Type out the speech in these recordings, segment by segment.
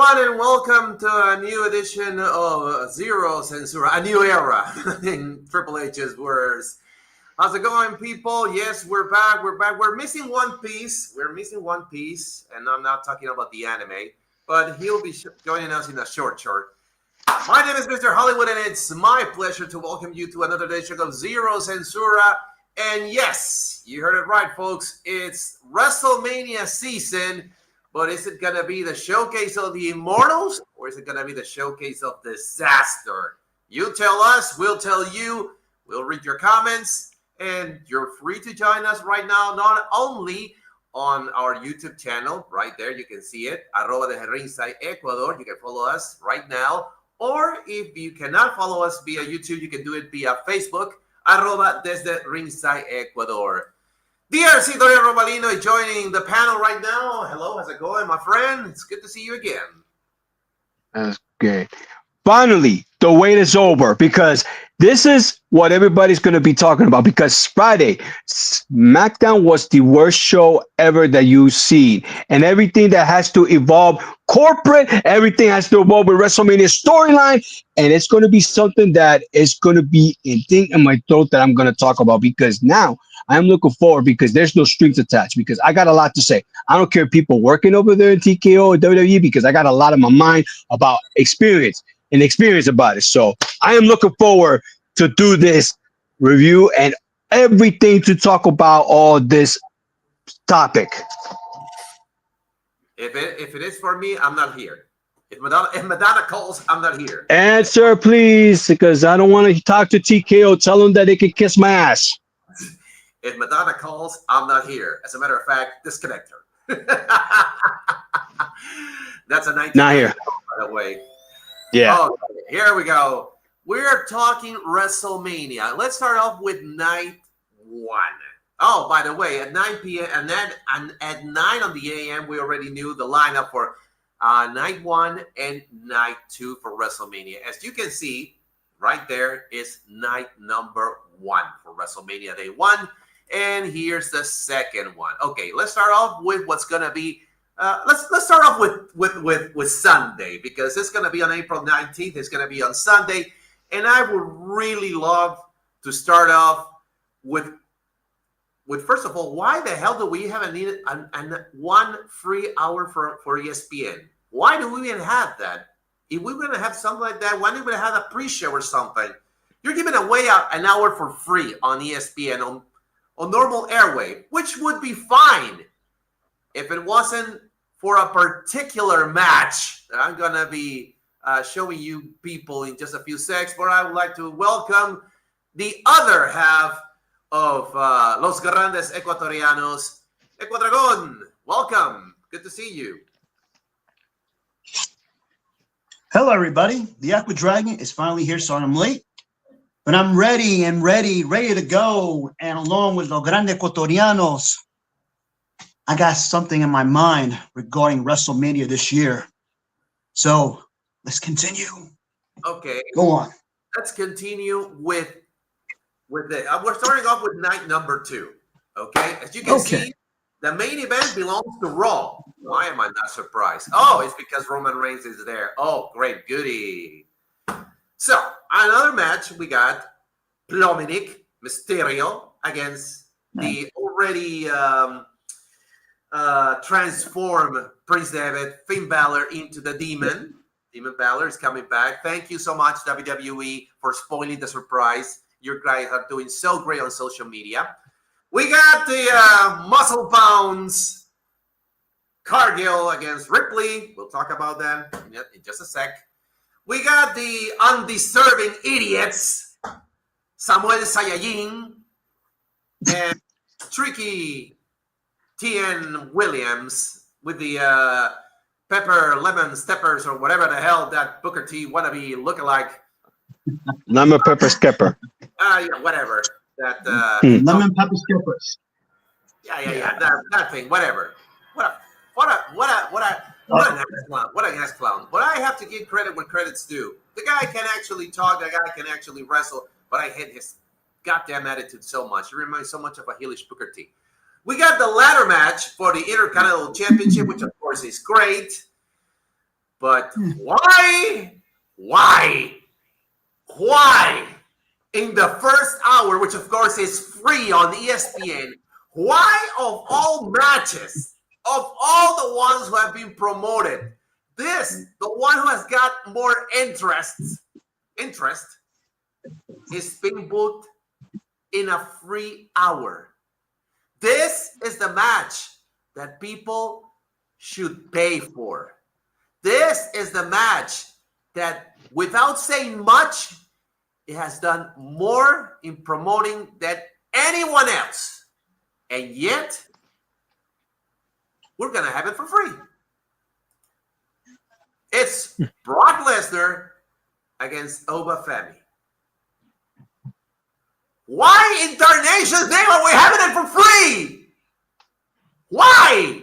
everyone, and welcome to a new edition of Zero Censura, a new era in Triple H's words. How's it going, people? Yes, we're back. We're missing one piece. And I'm not talking about the anime, but he'll be joining us in a short. My name is Mr. Hollywood, and it's my pleasure to welcome you to another edition of Zero Censura. And yes, you heard it right, folks. It's Wrestlemania season. But is it going to be the showcase of the Immortals, or is it going to be the showcase of disaster? You tell us, we'll tell you, we'll read your comments, and you're free to join us right now, not only on our YouTube channel, right there, you can see it, @ringside_Ecuador, you can follow us right now, or if you cannot follow us via YouTube, you can do it via Facebook, @desde_ringside_Ecuador. DRC Dorian Robalino is joining the panel right now. Hello, how's it going, my friend? It's good to see you again. That's good. Finally, the wait is over because this is what everybody's going to be talking about. Because Friday, SmackDown was the worst show ever that you've seen. And everything that has to evolve corporate, everything has to evolve with WrestleMania storyline. And it's going to be something that is going to be a thing in my throat that I'm going to talk about. Because now I'm looking forward because there's no strings attached. Because I got a lot to say. I don't care people working over there in TKO or WWE because I got a lot in my mind about experience about it. So I am looking forward to do this review and everything to talk about all this topic. If it is for me, I'm not here. If Madonna calls, I'm not here. Answer, please, because I don't want to talk to TKO. Tell them that they can kiss my ass. If Madonna calls, I'm not here. As a matter of fact, disconnect her. That's a 19. Not here. By the way. Yeah. Oh, here we go. We're talking WrestleMania. Let's start off with night one. Oh, by the way, at 9 p.m. and then at 9 on the a.m., we already knew the lineup for night one and night two for WrestleMania. As you can see, right there is night number one for WrestleMania Day 1. And here's the second one. Okay, let's start off with what's going to be let's start off with Sunday, because it's going to be on April 19th. It's going to be on Sunday, and I would really love to start off with first of all, why the hell do we haven't needed one free hour for ESPN? Why do we even have that? If we were going to have something like that, why didn't we have a pre-show or something? You're giving away an hour for free on ESPN on normal airwave, which would be fine if it wasn't for a particular match that I'm going to be showing you people in just a few seconds. But I would like to welcome the other half of Los Grandes Ecuatorianos, Ecuadragon. Welcome. Good to see you. Hello, everybody. The Aqua Dragon is finally here, so I'm late. But I'm ready to go. And along with Los Grandes Ecuatorianos, I got something in my mind regarding WrestleMania this year. So let's continue. Okay. Go on. Let's continue with the. We're starting off with night number 2. Okay. As you can see, the main event belongs to Raw. Why am I not surprised? Oh, it's because Roman Reigns is there. Oh, great. Goody. So, another match, we got Dominic Mysterio against the already transformed Prince Devitt, Finn Balor into the Demon. Demon Balor is coming back. Thank you so much, WWE, for spoiling the surprise. You guys are doing so great on social media. We got the Muscle Pounds, Cargill against Ripley. We'll talk about that in just a sec. We got the undeserving idiots, Samuel Saiyajin and Tricky T.N. Williams with the pepper, lemon, steppers, or whatever the hell that Booker T wannabe lookalike. Lemon pepper skipper. Yeah, whatever. That lemon pepper skippers. Yeah. That thing, whatever. What an ass clown. But I have to give credit where credit's due. The guy can actually talk. The guy can actually wrestle. But I hate his goddamn attitude so much. It reminds me so much of a heelish Booker T. We got the ladder match for the Intercontinental Championship, which of course is great. But why? Why? In the first hour, which of course is free on ESPN, why of all matches, of all the ones who have been promoted, this, the one who has got more interest, is being booked in a free hour? This is the match that people should pay for. This is the match that, without saying much, it has done more in promoting than anyone else. And yet, we're going to have it for free. It's Brock Lesnar against Obafemi. Why in tarnation's name are we having it for free? Why?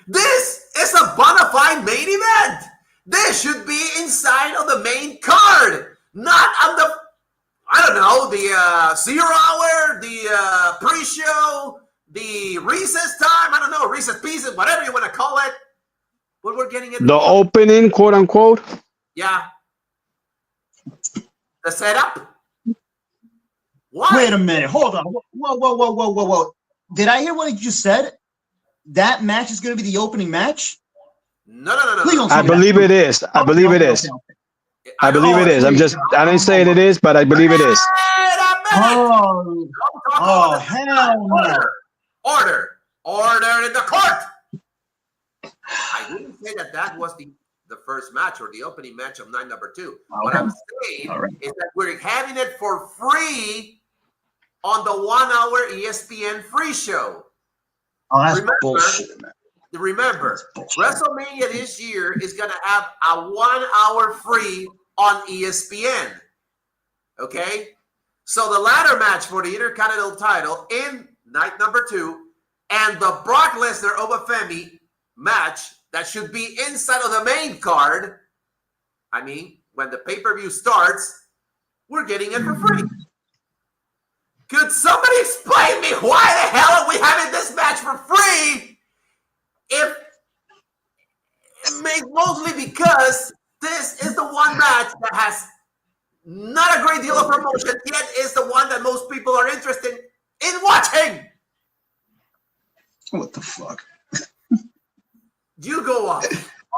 This is a bona fide main event. This should be inside of the main card, not on the, I don't know, the 0 hour, the pre-show, the recess time, I don't know, recess pieces, whatever you want to call it. But we're getting it. The opening, quote unquote. Yeah. The setup. Why? Wait a minute. Hold on. Whoa. Did I hear what you just said? That match is going to be the opening match? No. Please don't I tell me believe that. it is. I believe it is. Okay. I believe it is. I didn't say it is, but I believe it is. Wait a minute. Oh, hell no. Order in the court. I didn't say that was the first match or the opening match of night number 2. What I'm saying is that we're having it for free on the 1 hour ESPN free show. Oh, that's bullshit, man. Remember, WrestleMania this year is going to have a 1 hour free on ESPN. Okay? So the ladder match for the Intercontinental title in night number 2 and the Brock Lesnar Obafemi match that should be inside of the main card, I mean, when the pay-per-view starts, we're getting it for free. Could somebody explain me why the hell are we having this match for free? If mostly because this is the one match that has not a great deal of promotion, yet is the one that most people are interested in watching. What the fuck? You go off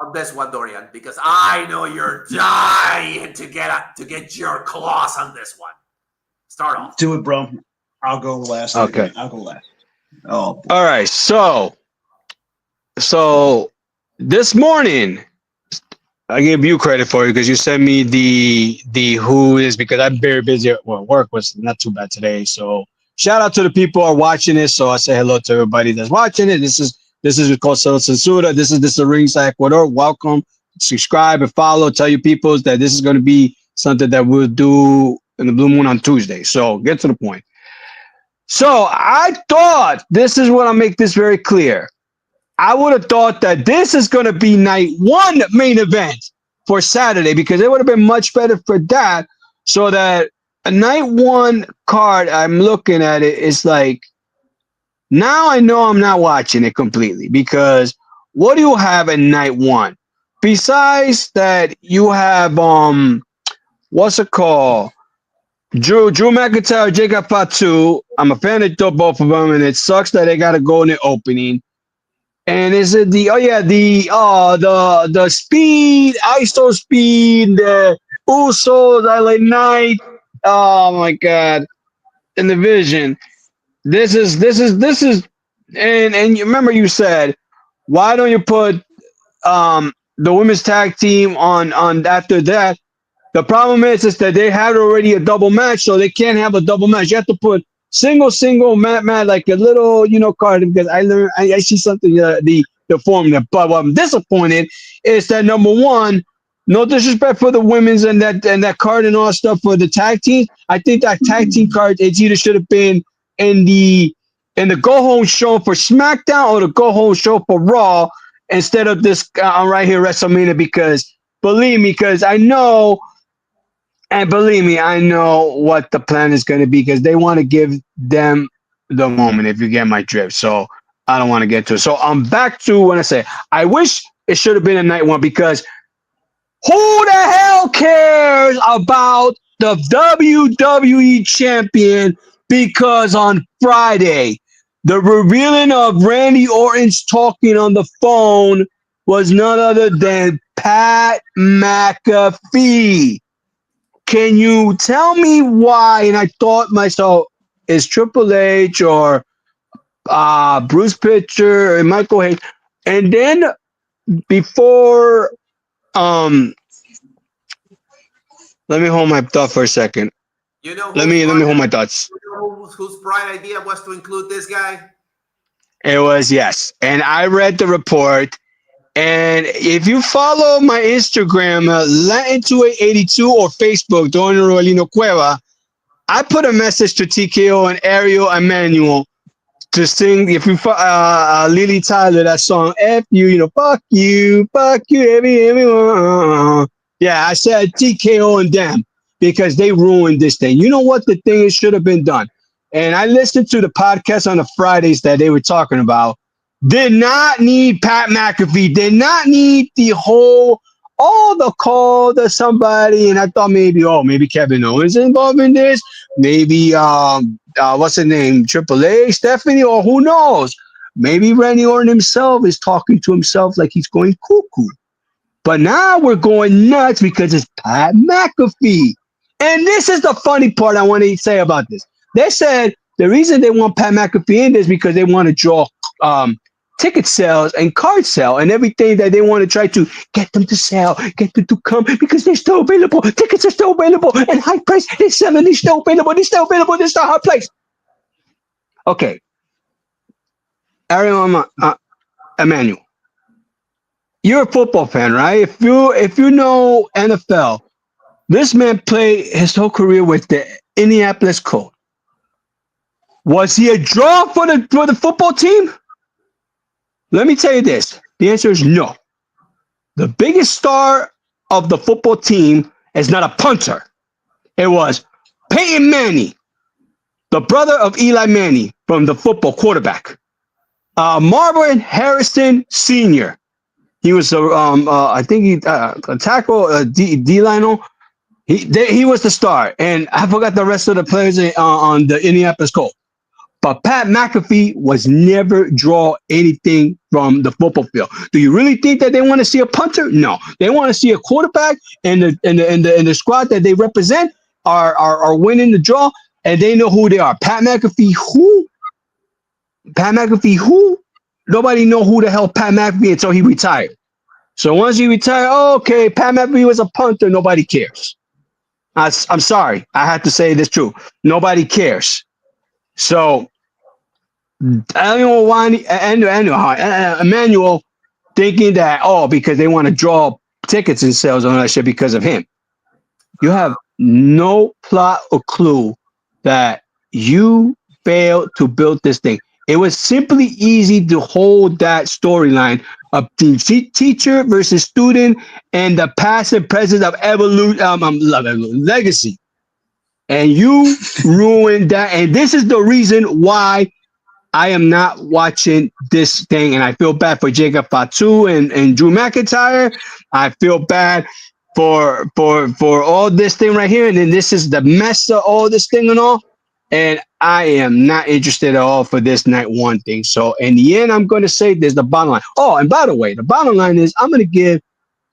on this one, Dorian, because I know you're dying to get your claws on this one. Start off. Do it, bro. I'll go last. Okay. I'll go last. Oh. Boy. All right. So this morning, I give you credit for it because you sent me the who is, because I'm very busy at work was not too bad today. So shout out to the people who are watching this. So I say hello to everybody that's watching it. This is called Censura. This is Ringside Ecuador. Welcome. Subscribe and follow. Tell your people that this is going to be something that we'll do in the Blue Moon on Tuesday. So get to the point. So I thought, this is what I'll make this very clear. I would have thought that this is going to be night 1 main event for Saturday, because it would have been much better for that. So that a night 1 card, I'm looking at it, is like, now I know I'm not watching it completely, because what do you have at night 1? Besides that, you have what's it called? Drew McIntyre, Jacob Fatu. I'm a fan of both of them, and it sucks that they got to go in the opening. And is it the Speed, ISO Speed, the Usos, LA Knight? Oh my God! In the Vision. This is, and you remember you said, why don't you put the women's tag team on after that? The problem is that they had already a double match, so they can't have a double match. You have to put single match, like a little, card, because I see something, the formula. But what I'm disappointed is that, number 1, no disrespect for the women's and that card and all that stuff for the tag team. I think that tag team card, it either should have been in the go home show for SmackDown or the go home show for Raw instead of this right here, WrestleMania, because believe me, I know what the plan is going to be, because they want to give them the moment, if you get my drift. So I don't want to get to it. So I'm back to when I say I wish it should have been a night 1, because Who the hell cares about the WWE champion? Because on Friday, the revealing of Randy Orton's talking on the phone was none other than Pat McAfee. Can you tell me why? And I thought myself, is Triple H or Bruce Pitcher and Michael Hayes? And then before, let me hold my thought for a second. You know, Let me hold my thoughts. You know whose bright idea was to include this guy? It was, yes. And I read the report. And if you follow my Instagram, Latin2882 or Facebook, Don Rolino Cueva, I put a message to TKO and Ariel Emanuel to sing. If you Lily Tyler, that song, F you, fuck you, everyone. Yeah, I said TKO and them because they ruined this thing. You know what the thing is should have been done? And I listened to the podcast on the Fridays that they were talking about. Did not need Pat McAfee. Did not need all the call to somebody. And I thought maybe Kevin Owens is involved in this. Maybe, what's her name? Triple H, Stephanie, or who knows? Maybe Randy Orton himself is talking to himself like he's going cuckoo. But now we're going nuts because it's Pat McAfee. And this is the funny part I want to say about this. They said the reason they want Pat McAfee in is because they want to draw ticket sales and card sale and everything that they want to try to get them to sell, get them to come because they're still available. Tickets are still available and high price. They're selling. They're still available. They're still available. They're still high price. Okay. Ariel Emmanuel, you're a football fan, right? If you know NFL, this man played his whole career with the Indianapolis Colts. Was he a draw for the football team? Let me tell you this. The answer is no. The biggest star of the football team is not a punter. It was Peyton Manning, the brother of Eli Manning from the football quarterback. Marvin Harrison Sr. He was I think he a tackle, D-line. He was the star, and I forgot the rest of the players on the Indianapolis Colts. But Pat McAfee was never draw anything from the football field. Do you really think that they want to see a punter? No, they want to see a quarterback, and the squad that they represent are winning the draw, and they know who they are. Pat McAfee, who? Pat McAfee, who? Nobody know who the hell Pat McAfee until he retired. So once he retired, okay, Pat McAfee was a punter. Nobody cares. I'm sorry, I have to say this true. Nobody cares. So, Emmanuel thinking that, because they want to draw tickets and sales on that shit because of him. You have no plot or clue that you failed to build this thing. It was simply easy to hold that storyline of the teacher versus student and the past and present of legacy. And you ruined that. And this is the reason why I am not watching this thing. And I feel bad for Jacob Fatu and Drew McIntyre. I feel bad for all this thing right here. And then this is the mess of all this thing and all. And I am not interested at all for this night one thing. So in the end, I'm going to say there's the bottom line. Oh, and by the way, the bottom line is I'm going to give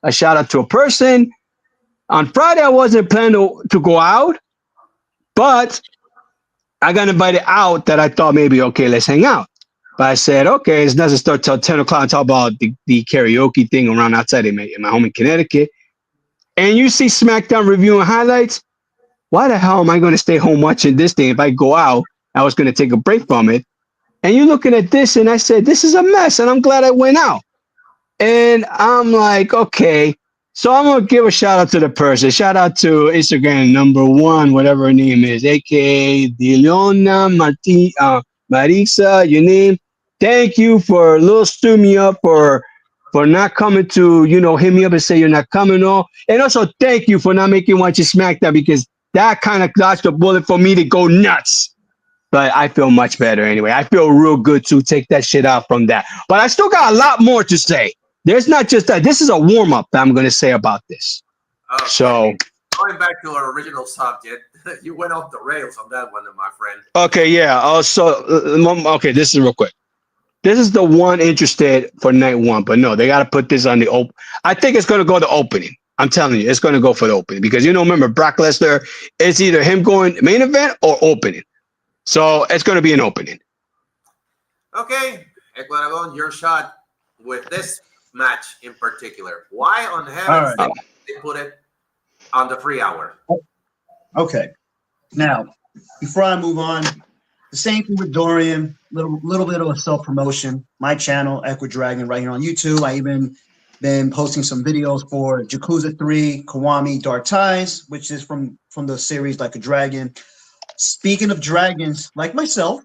a shout out to a person. On Friday, I wasn't planning to go out. But I got invited out that I thought maybe, okay, let's hang out. But I said, okay, it's not to start till 10 o'clock and talk about the karaoke thing around outside in my home in Connecticut. And you see SmackDown reviewing highlights. Why the hell am I going to stay home watching this thing? If I go out, I was going to take a break from it. And you're looking at this, and I said, this is a mess, and I'm glad I went out. And I'm like, okay. So I'm going to give a shout out to the person. Shout out to Instagram #1, whatever her name is, a.k.a. Dileona Marisa, your name. Thank you for a little stew me up for not coming to, hit me up and say you're not coming on. And also thank you for not making watch SmackDown because that kind of dodged the bullet for me to go nuts. But I feel much better anyway. I feel real good to take that shit out from that. But I still got a lot more to say. there's not just that. This is a warm up that I'm going to say about this. So going back to our original subject, you went off the rails on that one, my friend. okay, yeah. Okay, this is real quick. This is the one interested for night one, but no, they got to put this on the open. I think it's going to go to opening. I'm telling you, it's going to go for the opening because remember, Brock Lesnar, it's either him going main event or opening. So it's going to be an opening. Okay, Ecuador, your shot with this match in particular. Why on heaven's sake they put it on the free hour? Okay. Now, before I move on, the same thing with Dorian, little bit of a self-promotion. My channel, Equidragon, right here on YouTube. I even been posting some videos for Yakuza 3, Kiwami Dark Ties, which is from the series Like a Dragon. Speaking of dragons, like myself,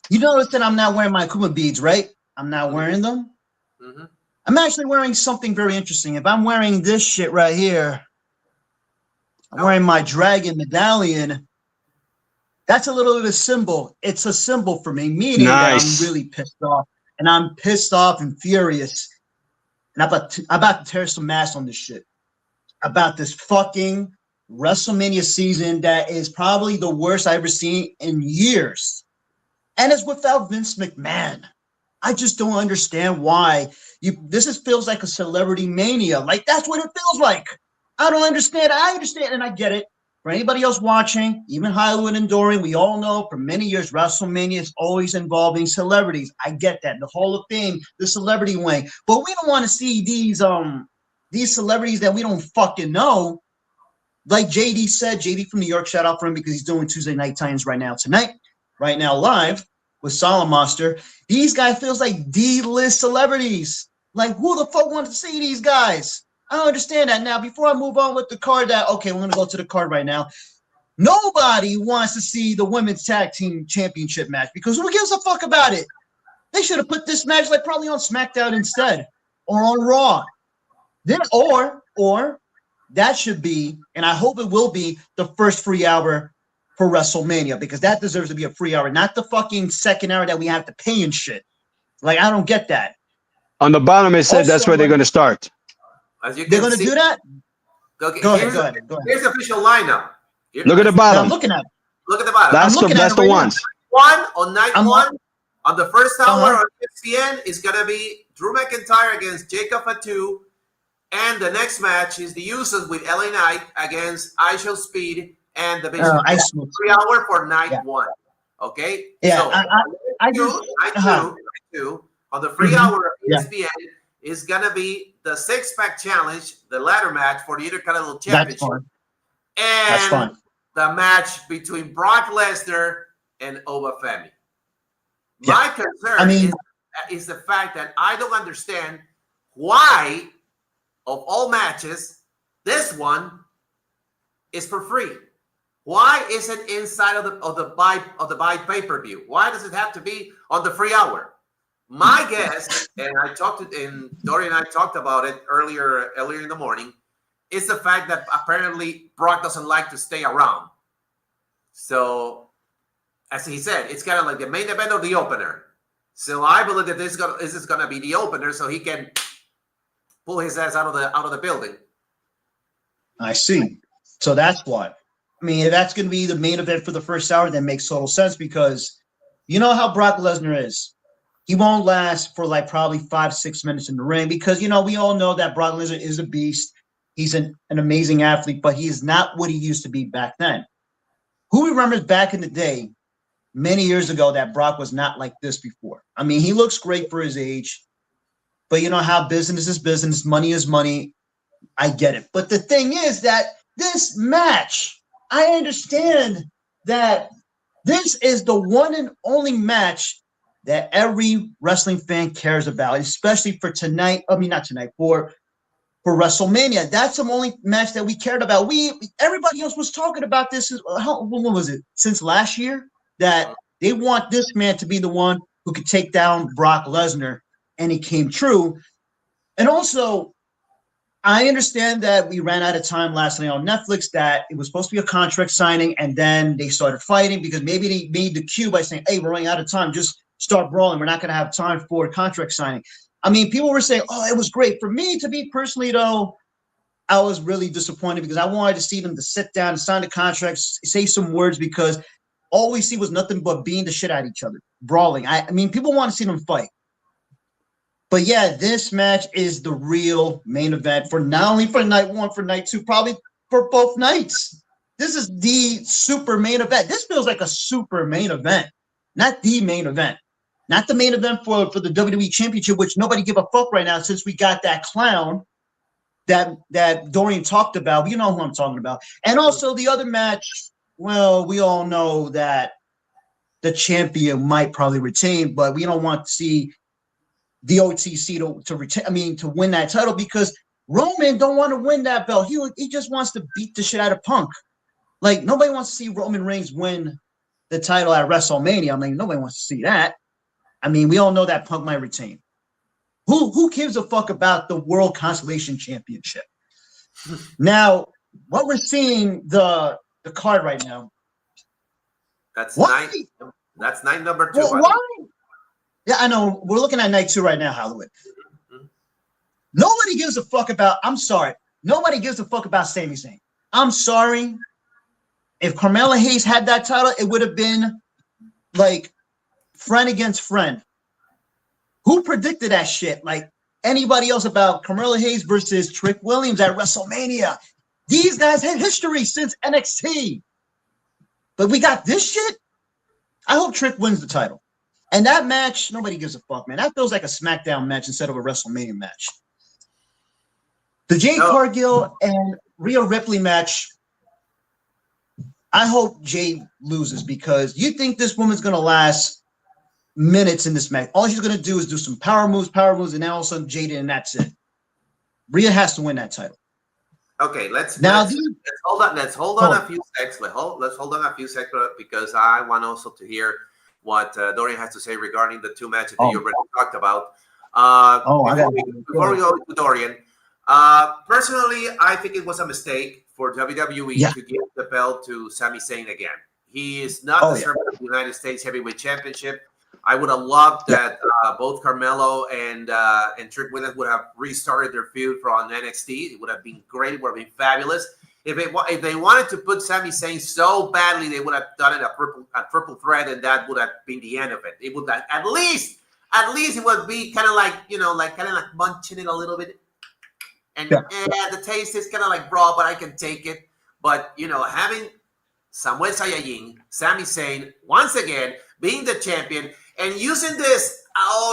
you notice that I'm not wearing my Akuma beads, right? I'm not wearing them. Mm-hmm. I'm actually wearing something very interesting. If I'm wearing this shit right here, I'm wearing my dragon medallion. That's a little bit of a symbol. It's a symbol for me, meaning that I'm really pissed off. And I'm pissed off and furious. And I'm about to tear some ass on this shit. About this fucking WrestleMania season that is probably the worst I've ever seen in years. And it's without Vince McMahon. I just don't understand why. This feels like a celebrity mania. Like, that's what it feels like. I don't understand. I understand, and I get it. For anybody else watching, even Hollywood and Dorian, we all know for many years WrestleMania is always involving celebrities. I get that. The Hall of Fame, the celebrity wing. But we don't want to see these celebrities that we don't fucking know. Like JD said, JD from New York, shout out for him because he's doing Tuesday Night Titans right now live with Solid Monster. These guys feels like D-list celebrities. Like, who the fuck wants to see these guys? I don't understand that. Now, before I move on with the card, we're going to go to the card right now. Nobody wants to see the Women's Tag Team Championship match because who gives a fuck about it? They should have put this match probably on SmackDown instead or on Raw. Then, or that should be, and I hope it will be, the first free hour for WrestleMania because that deserves to be a free hour, not the fucking second hour that we have to pay and shit. Like, I don't get that. On the bottom, it said that's where they're going to start. As you They're going to do that? Okay, go ahead. Here's the official lineup. Look at the bottom. I'm looking at it. Look at the bottom. That's the ones. One on night one, on the first hour on ESPN is going to be Drew McIntyre against Jacob Fatu. And the next match is the Usos with LA Knight against ISO Speed and the Bishop. 3 hour for night one. Okay? Yeah. So, night two, on the free hour of ESPN is going to be the six-pack challenge, the ladder match for the Intercontinental Championship. That's fun. And the match between Brock Lesnar and Oba Femi. Yeah. My concern is the fact that I don't understand why, of all matches, this one is for free. Why isn't it inside of the buy pay-per-view? Why does it have to be on the free hour? My guess, and Dorian and I talked about it earlier in the morning, is the fact that apparently Brock doesn't like to stay around. So, as he said, it's kind of like the main event of the opener. So I believe that this is going to be the opener, so he can pull his ass out of the building. I see. So that's what. I mean, if that's going to be the main event for the first hour, that makes total sense because you know how Brock Lesnar is. He won't last for probably 5-6 minutes in the ring because, we all know that Brock Lesnar is a beast. He's an amazing athlete, but he is not what he used to be back then. Who remembers back in the day, many years ago, that Brock was not like this before? I mean, he looks great for his age, but you know how business is business, money is money. I get it. But the thing is that this match, I understand that this is the one and only match that every wrestling fan cares about, especially for tonight. I mean, not tonight, for WrestleMania. That's the only match that we cared about. Everybody else was talking about this. When was it? Since last year, that they want this man to be the one who could take down Brock Lesnar, and it came true. And also, I understand that we ran out of time last night on Netflix, that it was supposed to be a contract signing, and then they started fighting because maybe they made the cue by saying, hey, we're running out of time. Just start brawling. We're not going to have time for a contract signing. I mean, people were saying, "Oh, it was great." For me, to be personally though, I was really disappointed because I wanted to see them to sit down and sign the contracts, say some words, because all we see was nothing but beating the shit out of each other, brawling. I mean, people want to see them fight. But yeah, this match is the real main event for not only for night one, for night two, probably for both nights. This is the super main event. This feels like a super main event, not the main event. Not the main event for the WWE Championship, which nobody give a fuck right now since we got that clown that Dorian talked about. You know who I'm talking about. And also the other match, well, we all know that the champion might probably retain, but we don't want to see the OTC to retain. I mean, to win that title because Roman don't want to win that belt. He just wants to beat the shit out of Punk. Like nobody wants to see Roman Reigns win the title at WrestleMania. I mean, nobody wants to see that. I mean, we all know that Punk might retain. Who gives a fuck about the World Constellation Championship? Now, what we're seeing the card right now. That's night. That's night number 2. Why? Yeah, I know. We're looking at night 2 right now, Hollywood. Mm-hmm. Nobody gives a fuck about. I'm sorry. Nobody gives a fuck about Sami Zayn. I'm sorry. If Carmella Hayes had that title, it would have been like friend against friend. Who predicted that shit? Like anybody else about Carmella Hayes versus Trick Williams at WrestleMania? These guys had history since NXT. But we got this shit? I hope Trick wins the title. And that match, nobody gives a fuck, man. That feels like a SmackDown match instead of a WrestleMania match. The Jade Cargill and Rhea Ripley match, I hope Jade loses because you think this woman's going to last minutes in this match. All she's going to do is do some power moves, and then all of a sudden Jade, and that's it. Rhea has to win that title. Okay, let's hold on. Let's hold on a few seconds. Let's hold on a few seconds because I want also to hear what Dorian has to say regarding the 2 matches that you already talked about. Before we go to Dorian, personally, I think it was a mistake for WWE to give the belt to Sami Zayn again. He is not deserving of the United States Heavyweight Championship. I would have loved that both Carmelo and Trick Williams would have restarted their feud from NXT. It would have been great. It would have been fabulous. If they wanted to put Sami Zayn so badly, they would have done it a triple threat, and that would have been the end of it. It would have, at least it would be kind of like munching it a little bit, and the taste is kind of like raw, but I can take it. But having Samuel Saiyajin, Sami Zayn once again being the champion. And using this,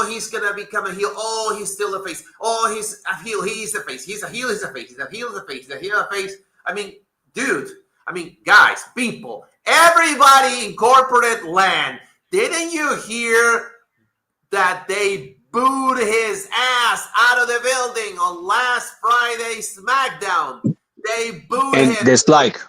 he's going to become a heel. Oh, he's still a face. Oh, he's a heel. He's a face. He's a heel. He's a face. He's a heel. He's a face. He's a heel. A face. I mean, dude. I mean, guys, people, everybody in corporate land, didn't you hear that they booed his ass out of the building on last Friday's SmackDown? They booed him. And dislike.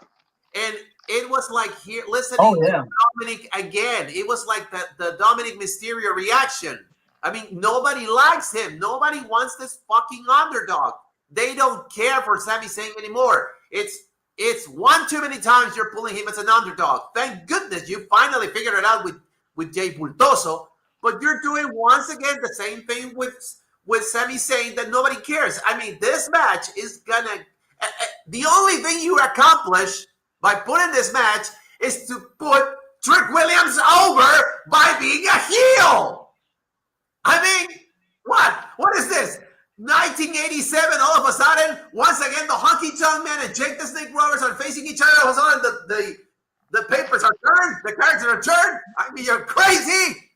And it was like here, listening to Dominic again. It was like the Dominic Mysterio reaction. I mean, nobody likes him. Nobody wants this fucking underdog. They don't care for Sami Zayn anymore. It's one too many times you're pulling him as an underdog. Thank goodness you finally figured it out with Jay Pultoso. But you're doing once again the same thing with Sami Zayn that nobody cares. I mean, this match is gonna. The only thing you accomplish by putting this match is to put Trick Williams over by being a heel. I mean, what? What is this? 1987, all of a sudden, once again, the Honky Tonk Man and Jake the Snake Roberts are facing each other. All of a sudden, the papers are turned, the cards are turned. I mean, you're crazy.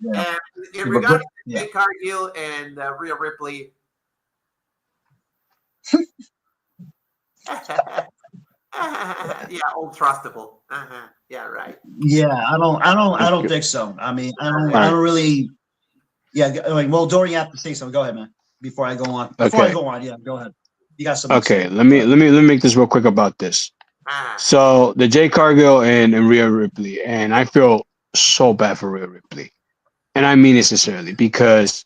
Yeah. And in regarding Jake Cargill and Rhea Ripley, old trustable. Yeah, right. Yeah, I don't think so. I mean, I don't really. Yeah, well, Dorian, you have to say something. Go ahead, man. Before I go on. Go ahead. You got something. Okay, let me make this real quick about this. So the Jay Cargill and Rhea Ripley, and I feel so bad for Rhea Ripley, and I mean it sincerely because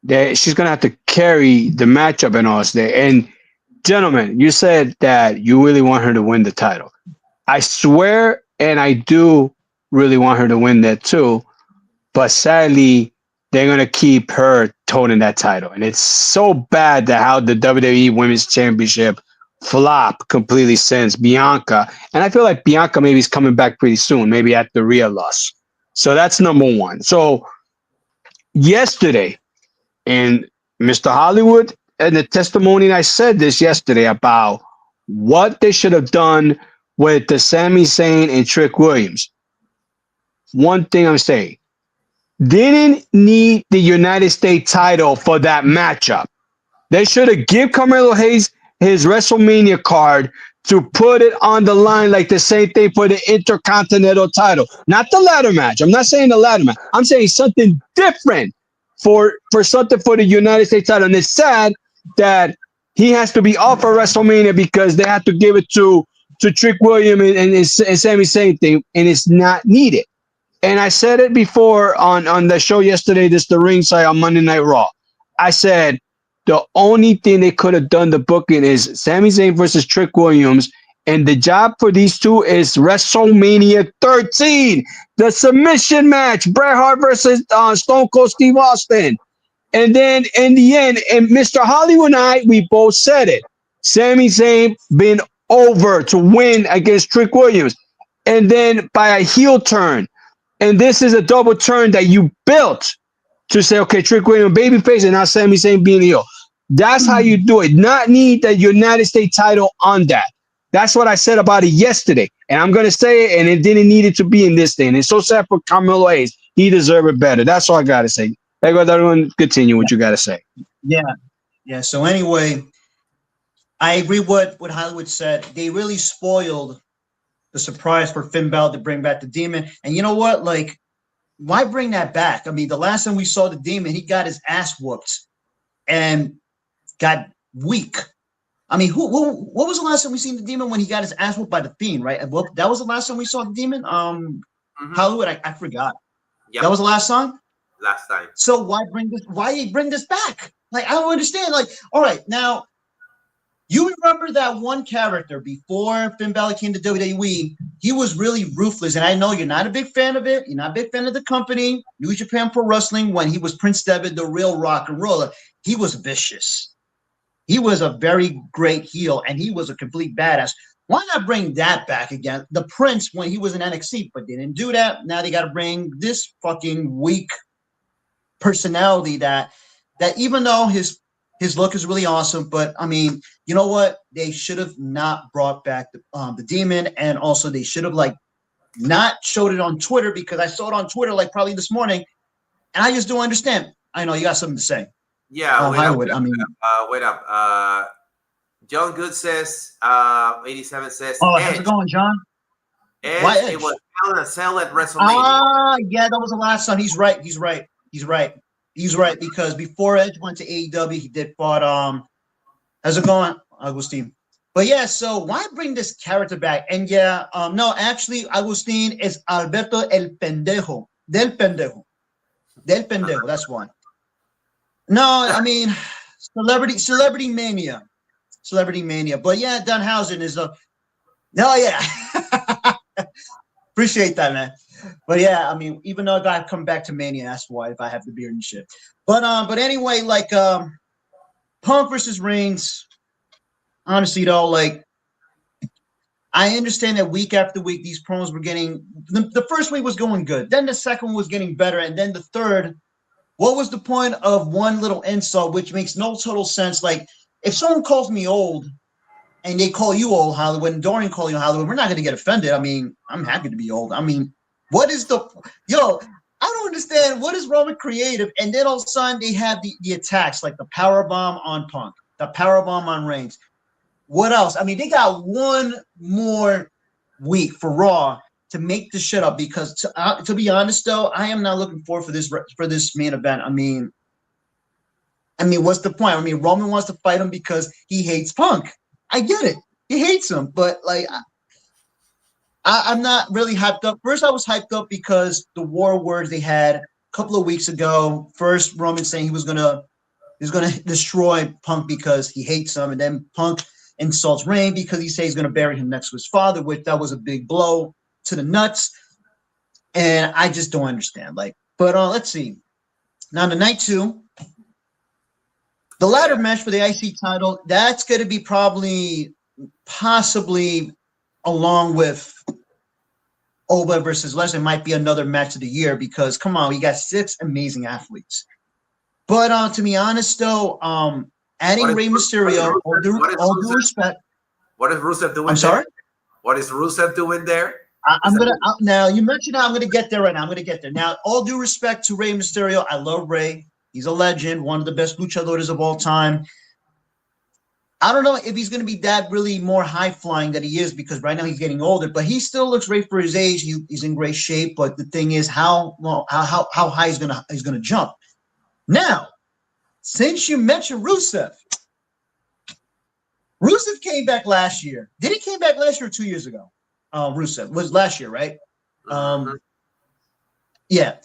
she's gonna have to carry the matchup and all this day. And gentlemen, you said that you really want her to win the title. I swear, and I do really want her to win that too. But sadly, they're gonna keep her holding that title. And it's so bad that how the WWE Women's Championship flopped completely since Bianca. And I feel like Bianca maybe is coming back pretty soon, maybe at the Rhea loss. So that's number one. So yesterday, and Mr. Hollywood, and the testimony, I said this yesterday about what they should have done with the Sami Zayn and Trick Williams. One thing I'm saying, didn't need the United States title for that matchup. They should have given Carmelo Hayes his WrestleMania card to put it on the line like the same thing for the Intercontinental title. Not the ladder match. I'm not saying the ladder match. I'm saying something different for something for the United States title. And it's sad that he has to be off for WrestleMania because they have to give it to Trick Williams and Sami Zayn thing, and it's not needed. And I said it before on the show yesterday, this the ringside on Monday Night Raw. I said the only thing they could have done the booking is Sami Zayn versus Trick Williams, and the job for these two is WrestleMania 13, the submission match, Bret Hart versus Stone Cold Steve Austin. And then in the end, and Mr. Hollywood and I, we both said it. Sami Zayn been over to win against Trick Williams. And then by a heel turn, and this is a double turn that you built to say, okay, Trick Williams babyface, and now Sami Zayn being heel. That's how you do it. Not need the United States title on that. That's what I said about it yesterday. And I'm going to say it, and it didn't need it to be in this thing. It's so sad for Carmelo Hayes. He deserved it better. That's all I got to say. Everyone, continue what you got to say. Yeah. So anyway, I agree with what Hollywood said. They really spoiled the surprise for Finn Balor to bring back the Demon. And you know what? Like, why bring that back? I mean, the last time we saw the Demon, he got his ass whooped and got weak. I mean, what was the last time we seen the Demon when he got his ass whooped by the Fiend, right? That was the last time we saw the Demon? Hollywood, I forgot. Yep. That was the last time? Last time. So why bring this back? Like, I don't understand. Like, all right, now, you remember that one character before Finn Balor came to WWE, he was really ruthless. And I know you're not a big fan of it. You're not a big fan of the company, New Japan Pro Wrestling, when he was Prince Devitt, the real rock and roller. He was vicious. He was a very great heel, and he was a complete badass. Why not bring that back again? The Prince, when he was in NXT, but they didn't do that. Now they got to bring this fucking weak personality that even though his look is really awesome, but I mean, you know what? They should have not brought back the Demon, and also they should have like not showed it on Twitter, because I saw it on Twitter like probably this morning, and I just don't understand. I know you got something to say. Yeah, wait up. John Good says, 87 says, oh, how's it going, John? Edge, it was Hell in a Cell at WrestleMania. Yeah, that was the last one. He's right, because before Edge went to AEW, he did fought, how's it going, Agustin? But yeah, so why bring this character back? And yeah, no, actually, Agustin is Alberto el Pendejo. Del Pendejo, that's one. No, I mean, Celebrity Mania. But yeah, Danhausen is no, yeah. Appreciate that, man. But yeah, I mean, even though I come back to Mania, that's why, if I have the beard and shit. But anyway, like Punk versus Reigns, honestly though, like, I understand that week after week these promos were getting the first week was going good, then the second one was getting better, and then the third. What was the point of one little insult, which makes no total sense? Like, if someone calls me old and they call you old, Hollywood, and Dorian call you Hollywood, we're not going to get offended. I mean, I'm happy to be old. I mean, what is I don't understand. What is wrong with creative? And then all of a sudden they have the attacks, like the powerbomb on Punk, the powerbomb on Reigns. What else? I mean, they got one more week for Raw to make this shit up, because to be honest though, I am not looking forward for this main event. I mean, what's the point? I mean, Roman wants to fight him because he hates Punk. I get it. He hates him, but like, I'm not really hyped up. First, I was hyped up because the war words they had a couple of weeks ago. First, Roman saying he was gonna destroy Punk because he hates him, and then Punk insults Reigns because he says he's gonna bury him next to his father, which that was a big blow to the nuts. And I just don't understand. Like, but let's see. Now, the night 2, the ladder match for the IC title, that's going to be possibly along with Oba versus Lesnar, might be another match of the year because, come on, we got 6 amazing athletes. But to be honest, though, adding Rey Mysterio, all due respect. What is Rusev doing? I'm sorry? What is Rusev doing there? Now you mentioned how I'm gonna get there right now. I'm gonna get there. Now, all due respect to Rey Mysterio, I love Rey. He's a legend, one of the best luchadores of all time. I don't know if he's gonna be that really more high flying than he is because right now he's getting older, but he still looks great for his age. He's in great shape. But the thing is, how high he's gonna jump. Now, since you mentioned Rusev came back last year. Did he came back last year or 2 years ago? Rusev was last year, right? Yeah.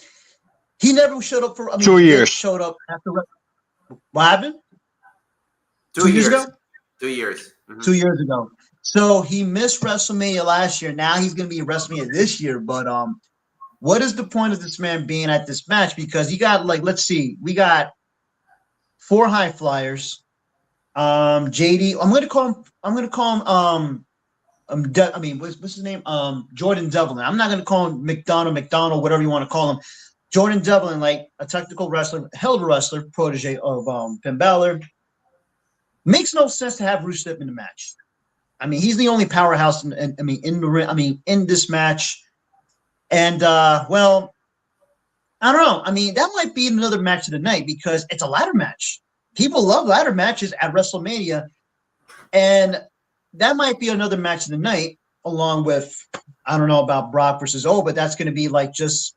He never showed up for 2 years. Showed up after what happened? 2 years ago? 2 years. Mm-hmm. 2 years ago. So he missed WrestleMania last year. Now he's going to be at WrestleMania this year. But what is the point of this man being at this match? Because he got let's see, we got 4 high flyers. JD, I'm gonna call him what's his name? Jordan Devlin. I'm not gonna call him McDonald, whatever you want to call him. Jordan Devlin, like a technical wrestler, hell of a wrestler, protege of Finn Balor. Makes no sense to have Rusev in the match. I mean, he's the only powerhouse in this match. And well, I don't know. I mean, that might be another match of the night because it's a ladder match. People love ladder matches at WrestleMania, and that might be another match of the night, along with, I don't know about Brock versus but that's going to be like just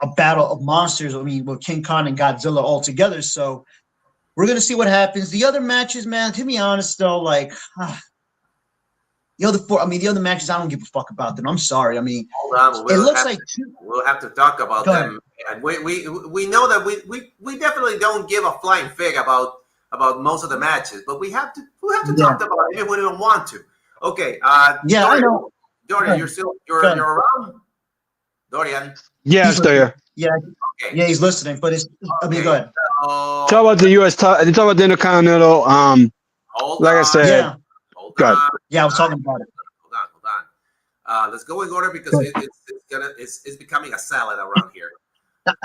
a battle of monsters. I mean, with King Kong and Godzilla all together. So we're going to see what happens. The other matches, man, to be honest, though, the other matches, I don't give a fuck about them. I'm sorry. I mean, it looks like we'll have to talk about them. And we know that we definitely don't give a flying fig about most of the matches, but we have to talk about it even when we don't want to. Okay. Dorian, I know. Dorian, you're around. Dorian. Yeah, I'm still here. Yeah. Okay. Yeah, he's listening, but go ahead. Talk about the U.S. Talk about the Intercontinental. Like I said. Yeah. Hold on. Yeah, I was talking about it. Hold on. Let's go in order because it's becoming a salad around here.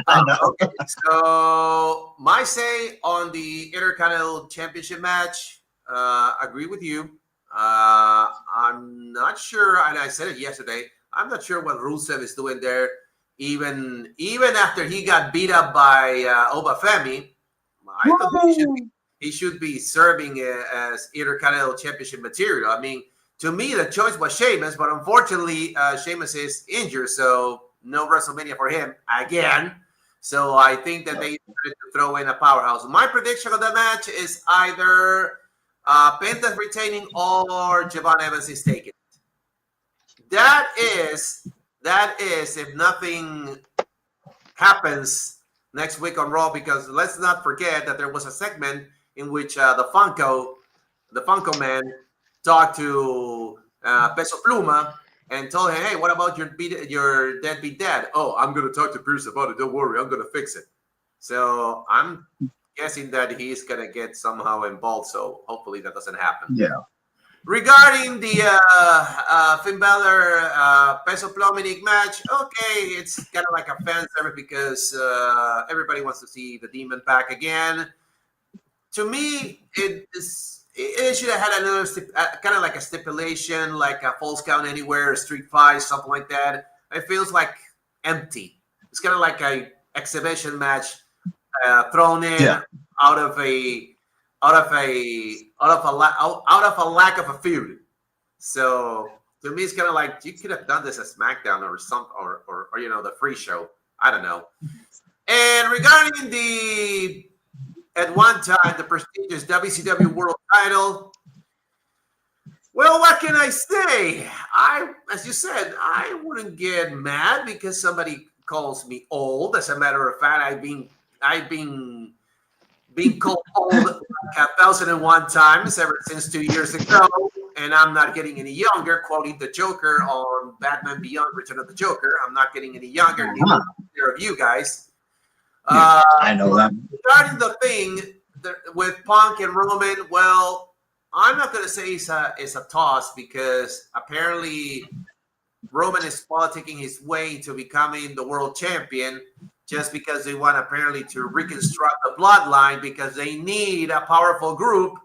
Okay, so my say on the Intercontinental Championship match, agree with you. I'm not sure, and I said it yesterday, I'm not sure what Rusev is doing there, even after he got beat up by Obafemi. I thought he should be serving as Intercontinental Championship material. I mean, to me, the choice was Sheamus, but unfortunately, Sheamus is injured, so no WrestleMania for him again. So I think that they need to throw in a powerhouse. My prediction of the match is either Penta's retaining or Javon Evans is taking it. That is, if nothing happens next week on Raw, because let's not forget that there was a segment in which the Funko Man talked to Peso Pluma and told him, hey, what about your deadbeat dad? Oh, I'm going to talk to Pierce about it. Don't worry, I'm going to fix it. So I'm guessing that he's going to get somehow involved. So hopefully that doesn't happen. Yeah. Regarding the Finn Balor Peso Pluma match, okay, it's kind of like a fan service because everybody wants to see the Demon back again. To me, it should have had another kind of like a stipulation, like a false count anywhere, a street fight, something like that. It feels like empty. It's kind of like a exhibition match thrown in out of a lack of a feud. So to me, it's kind of like you could have done this at SmackDown or some or the free show. I don't know. And regarding at one time, the prestigious WCW World Title. Well, what can I say? As you said, I wouldn't get mad because somebody calls me old. As a matter of fact, I've been called old 1,001 times ever since 2 years ago, and I'm not getting any younger. Quoting the Joker on Batman Beyond: Return of the Joker, I'm not getting any younger. Neither of you guys. I know that. Regarding the thing with Punk and Roman, well, I'm not going to say it's a toss because apparently Roman is politicking his way to becoming the world champion just because they want apparently to reconstruct the bloodline because they need a powerful group,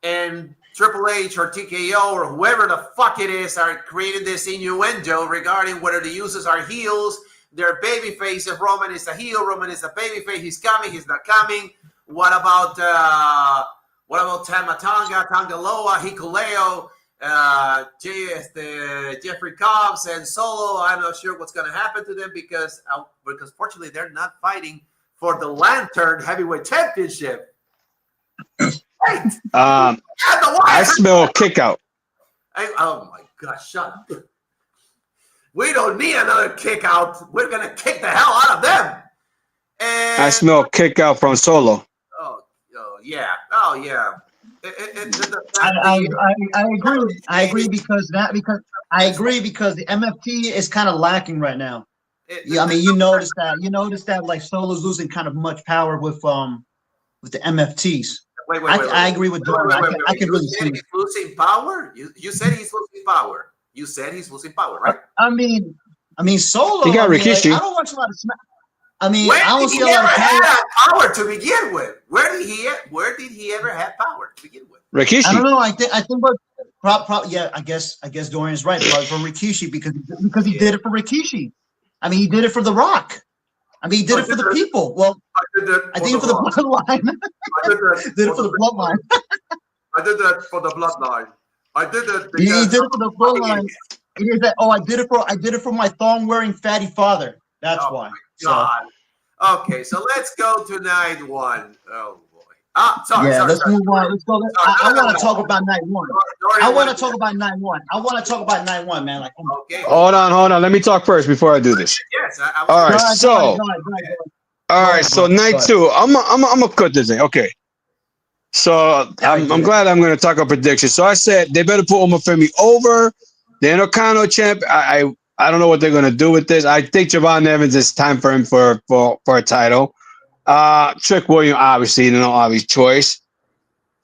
and Triple H or TKO or whoever the fuck it is are creating this innuendo regarding whether the users are heels, they're babyface. If Roman is a heel, Roman is a babyface. He's coming, he's not coming. What about Tama Tonga, Tangaloa, Hikuleo, Jeffrey Cobbs and Solo? I'm not sure what's going to happen to them because fortunately they're not fighting for the Lantern Heavyweight Championship. Right. I smell a kick out. Oh my gosh, shut up. We don't need another kick out. We're going to kick the hell out of them. And I smell a kick out from Solo. Oh yeah. I agree because the MFT is kind of lacking right now. You notice that like Solo's losing kind of much power with the MFTs. Wait. I agree with Jordan. I can really see he's losing power. You said he's losing power. You said he's losing power, right? I mean Solo. He got Rikishi. I don't watch a lot of Smack. I When don't see a lot of power to begin with. Where did he ever have power to begin with? Rikishi. I don't know. I think what yeah. I guess Dorian is right. Probably from Rikishi because he did it for Rikishi. He did it for The Rock. He did it for the people. Well, I think for the bloodline. Did it for the bloodline. I did that for the bloodline. I did it. He did it for the bloodline. He did that. Oh, I did it for my thong wearing fatty father. That's why. God. Okay, so let's go to night one. Oh boy. Sorry. Let's move on. Let's go. I want to talk about night one. I want to talk about night one, man. Like, okay. Hold on. Let me talk first before I do this. Yes. All right. All right. So night two. I'm gonna cut this in. Okay. So I'm glad I'm gonna talk about predictions. So I said they better put Omofemi over. The Intercontinental champ. I don't know what they're gonna do with this. I think Javon Evans, it's time for him for a title. Trick William, obviously, no obvious choice.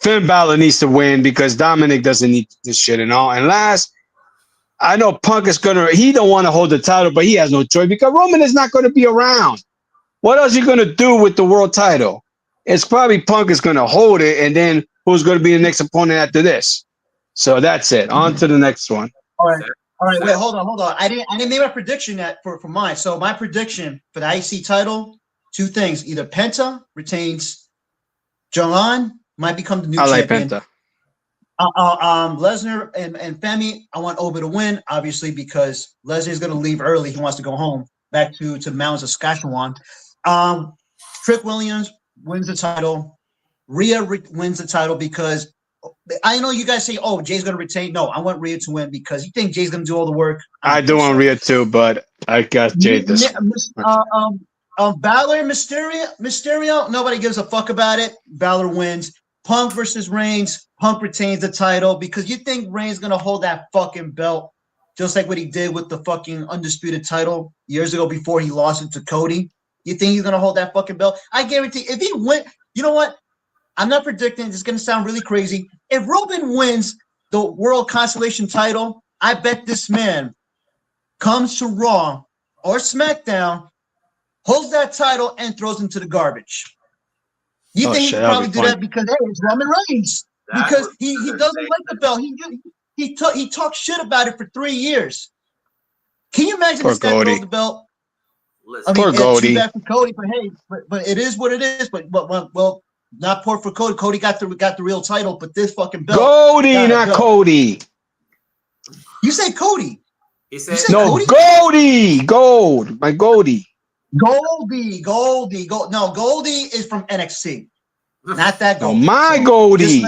Finn Balor needs to win because Dominic doesn't need this shit and all. And last, I know Punk is he don't want to hold the title, but he has no choice because Roman is not going to be around. What else are you going to do with the world title? It's probably Punk is going to hold it, and then who's going to be the next opponent after this? So that's it. On to the next one. All right. Wait, hold on. I didn't make my prediction yet for mine. So my prediction for the IC title, two things: either Penta retains, Jalan might become the new champion. Penta. Lesnar and Femi, I want Oba to win, obviously, because Lesnar is going to leave early. He wants to go home, back to the mountains of Saskatchewan. Trick Williams wins the title. Rhea wins the title because I know you guys say, "Oh, Jay's going to retain." No, I want Rhea to win because you think Jay's going to do all the work. I do want Rhea too, but I got Jay this. Balor and Mysterio, nobody gives a fuck about it. Balor wins. Punk versus Reigns. Punk retains the title because you think Reigns going to hold that fucking belt just like what he did with the fucking undisputed title years ago before he lost it to Cody. You think he's going to hold that fucking belt? I guarantee if he win, you know what? I'm not predicting. It's going to sound really crazy. If Roman wins the World Constellation title, I bet this man comes to Raw or SmackDown, holds that title, and throws into the garbage. You think he could probably do that because hey, it's Roman Reigns? Because he doesn't like the belt. He talked shit about it for 3 years. Can you imagine this guy throws the belt? Poor Cody. Too bad for Cody, but hey, but it is what it is. But well, not poor for Cody. Cody got the real title, but this fucking belt. Cody, not go. Cody. You say Cody. He said no, Cody. Gold. My Goldie. Goldie. No, Goldie is from NXT. Not that Goldie. No, my Goldie.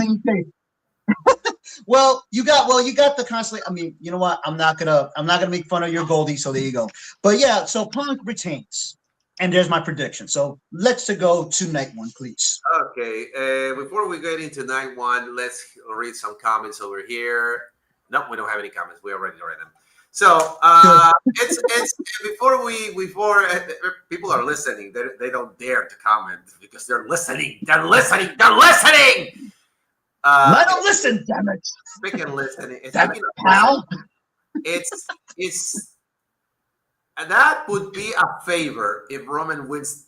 Well, you got the constantly. I mean, you know what? I'm not gonna make fun of your Goldie. So there you go. But yeah, so Punk retains, and there's my prediction. So let's go to night one, please. Okay. Before we get into night one, let's read some comments over here. No, we don't have any comments. We already read them. So it's before people are listening, they don't dare to comment because they're listening. They're listening. They're listening. Let them listen, damn it. Speaking of listening, Pal. it's that would be a favor if Roman wins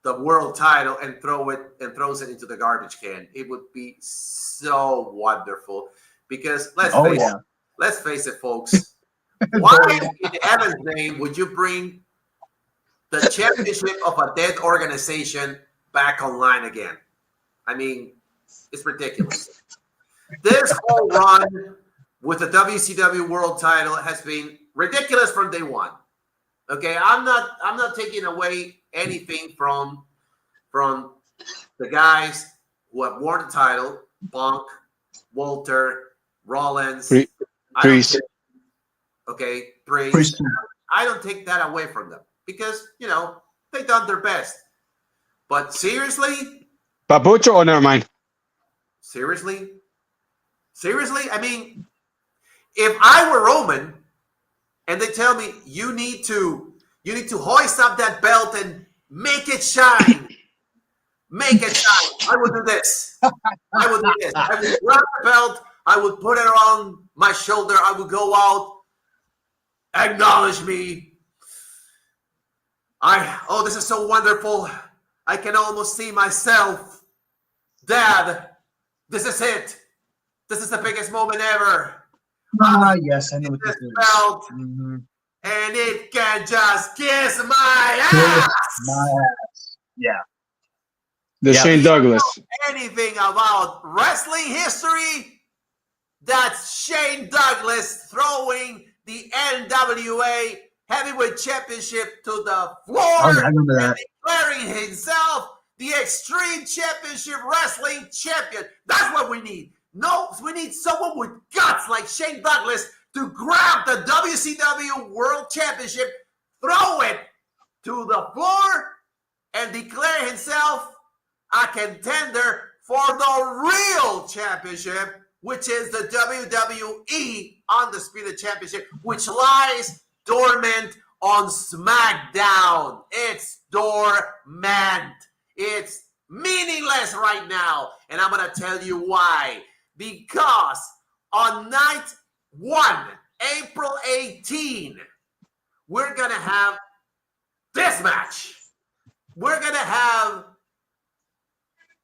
the world title and throws it into the garbage can. It would be so wonderful because let's face it, folks. Why in heaven's name would you bring the championship of a dead organization back online again? I mean, it's ridiculous. This whole run with the WCW World Title has been ridiculous from day one. Okay, I'm not taking away anything from the guys who have won the title: Punk, Walter, Rollins, Priest. Okay, Priest. I don't take that away from them because they've done their best. But seriously, Babucho, or never mind. Seriously, I mean, if I were Roman and they tell me you need to hoist up that belt and make it shine, I would do this. I would grab the belt. I would put it on my shoulder. I would go out. Acknowledge me. This is so wonderful. I can almost see myself. Dad, this is it. This is the biggest moment ever. Yes, I know what this is. Belt, and it can just kiss my ass. Yeah. Shane Douglas. Anything about wrestling history? That's Shane Douglas throwing the NWA Heavyweight Championship to the floor I remember that. and declaring himself the Extreme Championship Wrestling Champion. That's what we need. No, we need someone with guts like Shane Douglas to grab the WCW World Championship, throw it to the floor, and declare himself a contender for the real championship, which is the WWE Undisputed Championship, which lies dormant on SmackDown. It's dormant. It's meaningless right now. And I'm going to tell you why. Because on night 1, April 18, we're going to have this match. We're going to have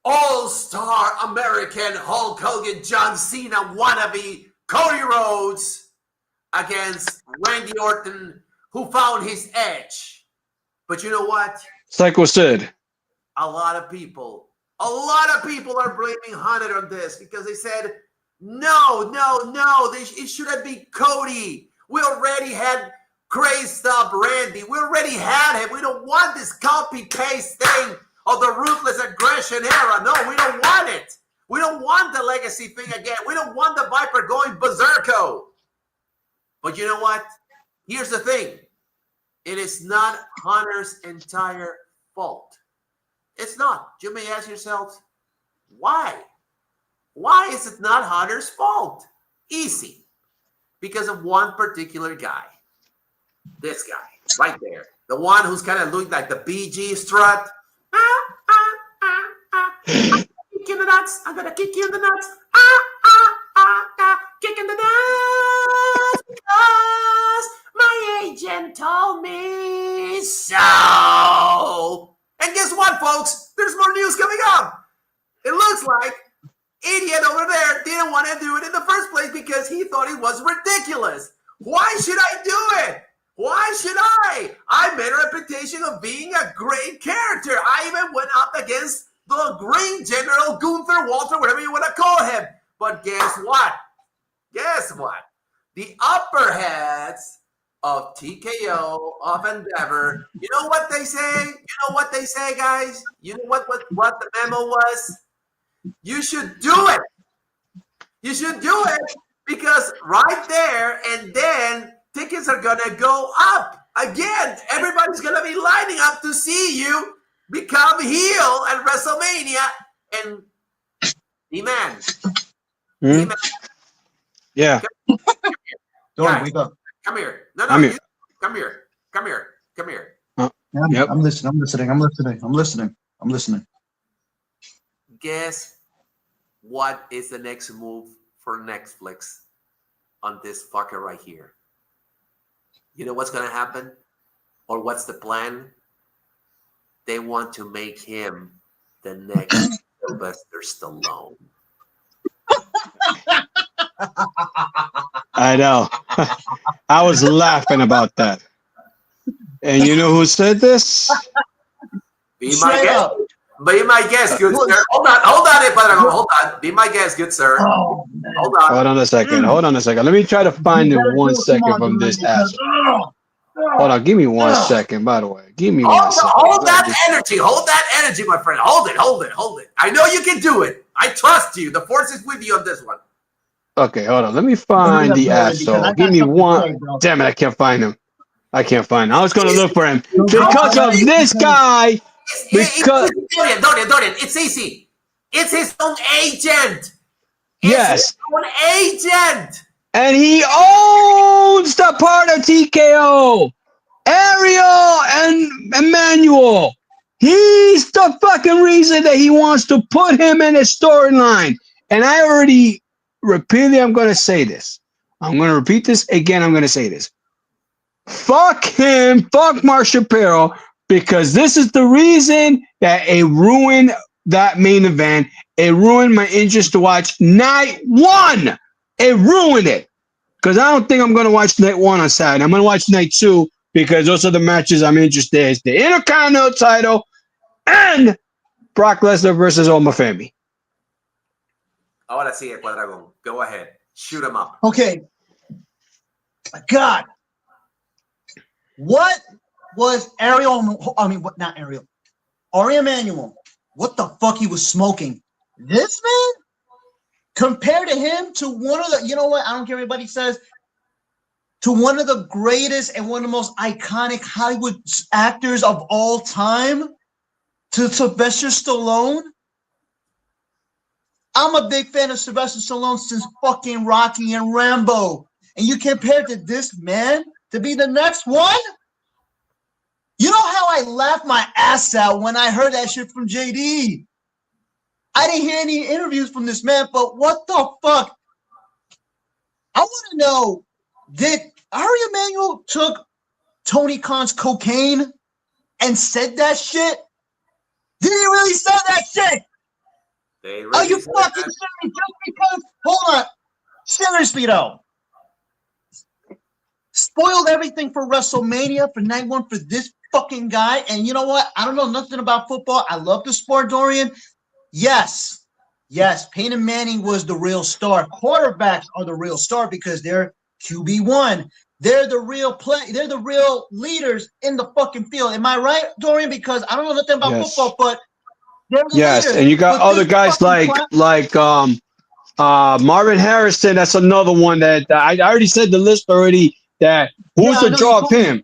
All-Star American Hulk Hogan, John Cena wannabe Cody Rhodes against Randy Orton, who found his edge. But you know what? Psycho Sid. A lot of people are blaming Hunter on this because they said, no, it shouldn't be Cody. We already had crazed up Randy. We already had him. We don't want this copy-paste thing of the ruthless aggression era. No, we don't want it. We don't want the legacy thing again. We don't want the Viper going berserko. But you know what? Here's the thing. It is not Hunter's entire fault. It's not. You may ask yourselves, why? Why is it not Hunter's fault? Easy. Because of one particular guy. This guy, right there. The one who's kind of looking like the BG strut. Kick you in the nuts. I'm going to kick you in the nuts. Kick in the nuts. Because my agent told me so. And guess what, folks? There's more news coming up. It looks like idiot over there didn't want to do it in the first place because he thought it was ridiculous. Why should I do it? Why should I? I made a reputation of being a great character. I even went up against the Green General Gunther Walter, whatever you want to call him. But guess what? Guess what? The upper heads of TKO, of Endeavor, you know what they say? You know what they say, guys? You know what the memo was? You should do it. You should do it because right there and then tickets are going to go up. Again, everybody's going to be lining up to see you become heel at WrestleMania. And demand. Yeah. Don't wake up. Come here. No, I'm here. come here. Come here. Come here. Yep. I'm listening. Guess what is the next move for Netflix on this fucker right here? You know what's going to happen? Or what's the plan? They want to make him the next Sylvester Stallone. I know. I was laughing about that. And you know who said this? Be my guest. Be my guest, good sir. Hold on, Padragon. Hold on. Be my guest, good sir. Oh, Hold on. Hold on a second. Let me try to find it 1 second from this ass. Hold on. Give me 1 second, by the way. Give me 1 second. Hold that energy. Hold that energy, my friend. Hold it. I know you can do it. I trust you. The force is with you on this one. Okay, hold on. Let me find the asshole. Give me one. Damn it, I can't find him. I was going to look for him because of this guy. Because Dorian, it's easy. It's his own agent. Yes. His own agent. And he owns the part of TKO. Ariel and Emmanuel. He's the fucking reason that he wants to put him in his storyline. And I already repeatedly, I'm going to say this. I'm going to repeat this again. I'm going to say this. Fuck him. Fuck Mark Shapiro. Because this is the reason that it ruined that main event. It ruined my interest to watch night one. It ruined it. Because I don't think I'm going to watch night one on Saturday. I'm going to watch night two because those are the matches I'm interested in. It's the Intercontinental title and Brock Lesnar versus Omar Femi. Ahora sí, Cuadragón. Go ahead. Shoot him up. Okay. God. What was Ariel? I mean, what? Not Ariel. Ari Emanuel. What the fuck he was smoking? This man? Compared to him, to one of the, you know what? I don't care what anybody says. To one of the greatest and one of the most iconic Hollywood actors of all time, to Sylvester Stallone. I'm a big fan of Sylvester Stallone since fucking Rocky and Rambo. And you compare to this man to be the next one? You know how I laughed my ass out when I heard that shit from JD? I didn't hear any interviews from this man, but what the fuck? I want to know, did Ari Emanuel took Tony Khan's cocaine and said that shit? Did he really say that shit? Are you fucking serious? Just because, hold on. Seriously though. Spoiled everything for WrestleMania for night one for this fucking guy. And you know what? I don't know nothing about football. I love the sport, Dorian. Yes, Peyton Manning was the real star. Quarterbacks are the real star because they're QB1. They're the real They're the real leaders in the fucking field. Am I right, Dorian? Because I don't know nothing about football, but they're the leaders. And you got other guys like Marvin Harrison. That's another one that I already said the list already. That who's the draw of him?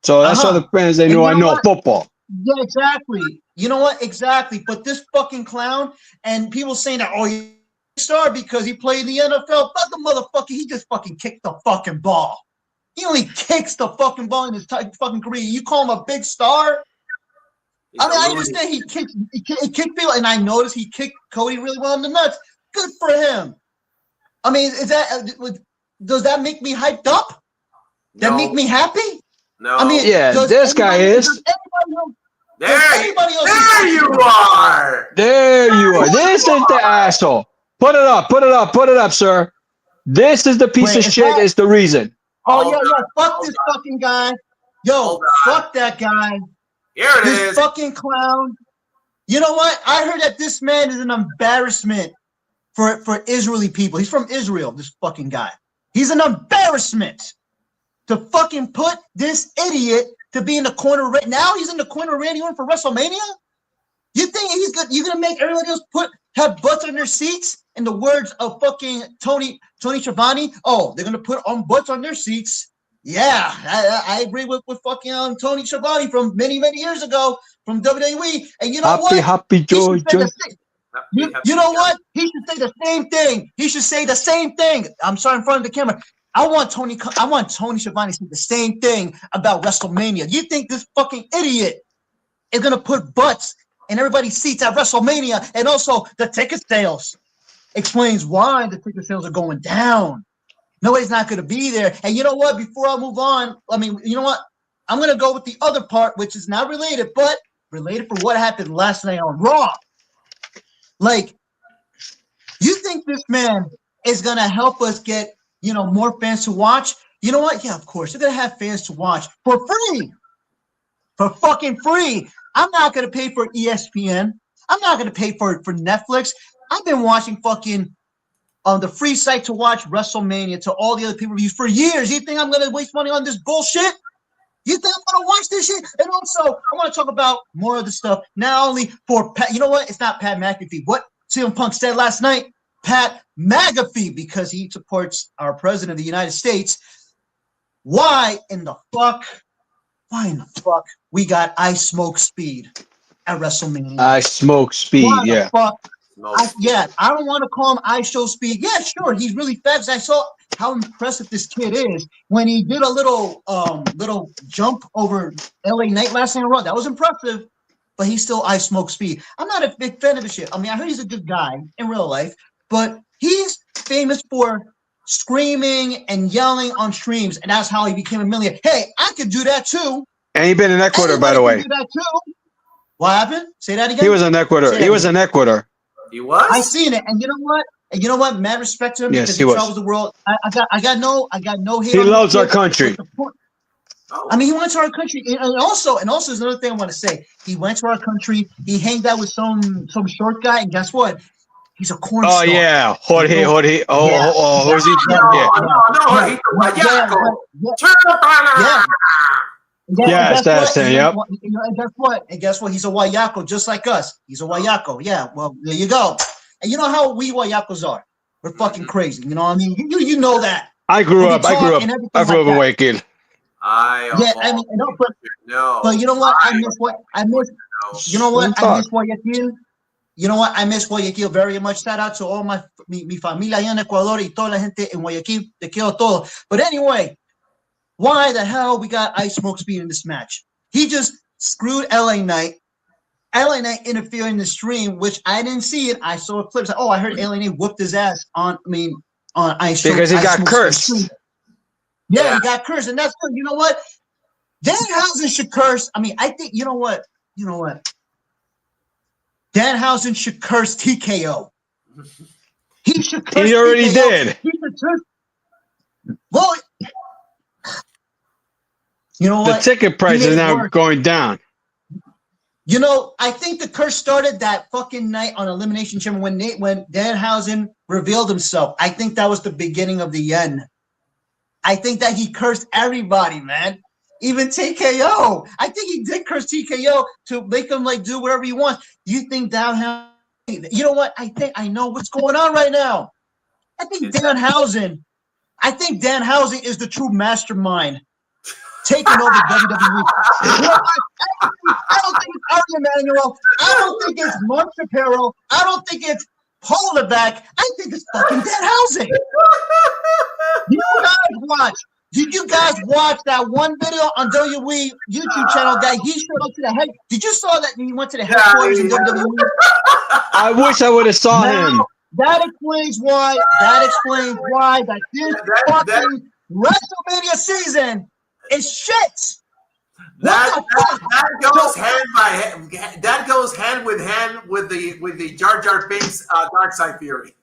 So that's all the fans they know. I know football. Yeah, exactly. You know what? Exactly. But this fucking clown and people saying that, oh, he's a star because he played in the NFL. But the motherfucker, he just fucking kicked the fucking ball. He only kicks the fucking ball in his fucking career. You call him a big star? I mean, I understand he kicked people, and I noticed he kicked Cody really well in the nuts. Good for him. I mean, does that make me hyped up? No. That make me happy? No. I mean, yeah, this guy is. There you are. This is the asshole. Put it up, sir. This is the piece of shit. Is the reason. Oh, yeah. Fuck this fucking guy. Yo, fuck that guy. Here it is. This fucking clown. You know what? I heard that this man is an embarrassment for Israeli people. He's from Israel, this fucking guy. He's an embarrassment to fucking put this idiot to be in the corner right now. He's in the corner of Randy Orton for WrestleMania. You think he's good? You're gonna make everybody else have butts on their seats? In the words of fucking Tony Schiavone, oh, they're gonna put on butts on their seats. Yeah, I agree with fucking Tony Schiavone from many years ago from WWE. And you know what? Happy joy. You know what? He should say the same thing. I'm sorry in front of the camera. I want Tony Schiavone to say the same thing about WrestleMania. You think this fucking idiot is gonna put butts in everybody's seats at WrestleMania, and also the ticket sales explains why the ticket sales are going down. Nobody's not gonna be there. And you know what? Before I move on, you know what? I'm gonna go with the other part, which is not related, but related for what happened last night on Raw. Like, you think this man is gonna help us get more fans to watch? You know what? Yeah, of course. They're gonna have fans to watch for free. For fucking free. I'm not gonna pay for ESPN. I'm not gonna pay for Netflix. I've been watching fucking on the free site to watch WrestleMania to all the other pay-per-views for years. You think I'm gonna waste money on this bullshit? You think I'm gonna watch this shit? And also, I want to talk about more of the stuff. Not only for Pat, you know what? It's not Pat McAfee. What CM Punk said last night, Pat McAfee, because he supports our president of the United States. Why in the fuck we got I Smoke Speed at WrestleMania? I Smoke Speed, Why yeah. the fuck? I don't want to call him I Show Speed. Yeah, sure, he's really fast. I saw how impressive this kid is when he did a little jump over LA Knight last night in a row. That was impressive, but he's still I Smoke Speed. I'm not a big fan of the shit. I mean, I heard he's a good guy in real life, but he's famous for screaming and yelling on streams, and that's how he became a millionaire. Hey, I could do that too. And he been in Ecuador, by the way. Do that too. What happened? Say that again. He was in Ecuador. He was in Ecuador. He was? I seen it, and you know what? Mad respect to him because he travels the world. I got no hate. He loves our country. I mean, he went to our country, and also there's another thing I want to say. He went to our country. He hanged out with some short guy, and guess what? He's a corn star. Oh yeah, Jorge. Who's he? No, he's a Guayaco. Yes, that's him. Yep. And guess what? He's a Guayaco, just like us. He's a Guayaco. Yeah. Well, there you go. And you know how we Guayacos are. We're fucking crazy. You know what I mean? You know that. I grew up in Guayaquil. But you know what? I miss Guayaquil. You know what? I miss Guayaquil very much. Shout out to all mi familia allá en Ecuador y toda la gente en Guayaquil. Te quiero todo. But anyway, why the hell we got I Smoke Speed in this match? He just screwed LA Knight. LA Knight interfered in the stream, which I didn't see it. I saw clips. Oh, I heard LA Knight whooped his ass on I Smoke. Because he got cursed. Yeah, he got cursed, and that's good. You know what? Danhausen should curse. I mean, I think you know what? Danhausen should curse TKO. He should curse. He already TKO. did. He should curse. Well, you know what? The ticket price is now going down. You know, I think the curse started that fucking night on Elimination Chamber when Danhausen revealed himself. I think that was the beginning of the end. I think that he cursed everybody, man. Even TKO. I think he did curse TKO to make him do whatever he wants. You think Danhausen? You know what? I think I know what's going on right now. I think Danhausen is the true mastermind taking over WWE. I don't think it's Ari Emanuel. I don't think it's Mark Shapiro. I don't think it's Paul Levesque. I think it's fucking Danhausen. Did you guys watch that one video on WWE YouTube channel that he showed up to the head? Did you saw that he went to the headquarters in WWE? I wish I would have saw him. That explains why that this fucking WrestleMania season is shit. That goes hand with hand with the Jar Jar Binks Dark Side Fury.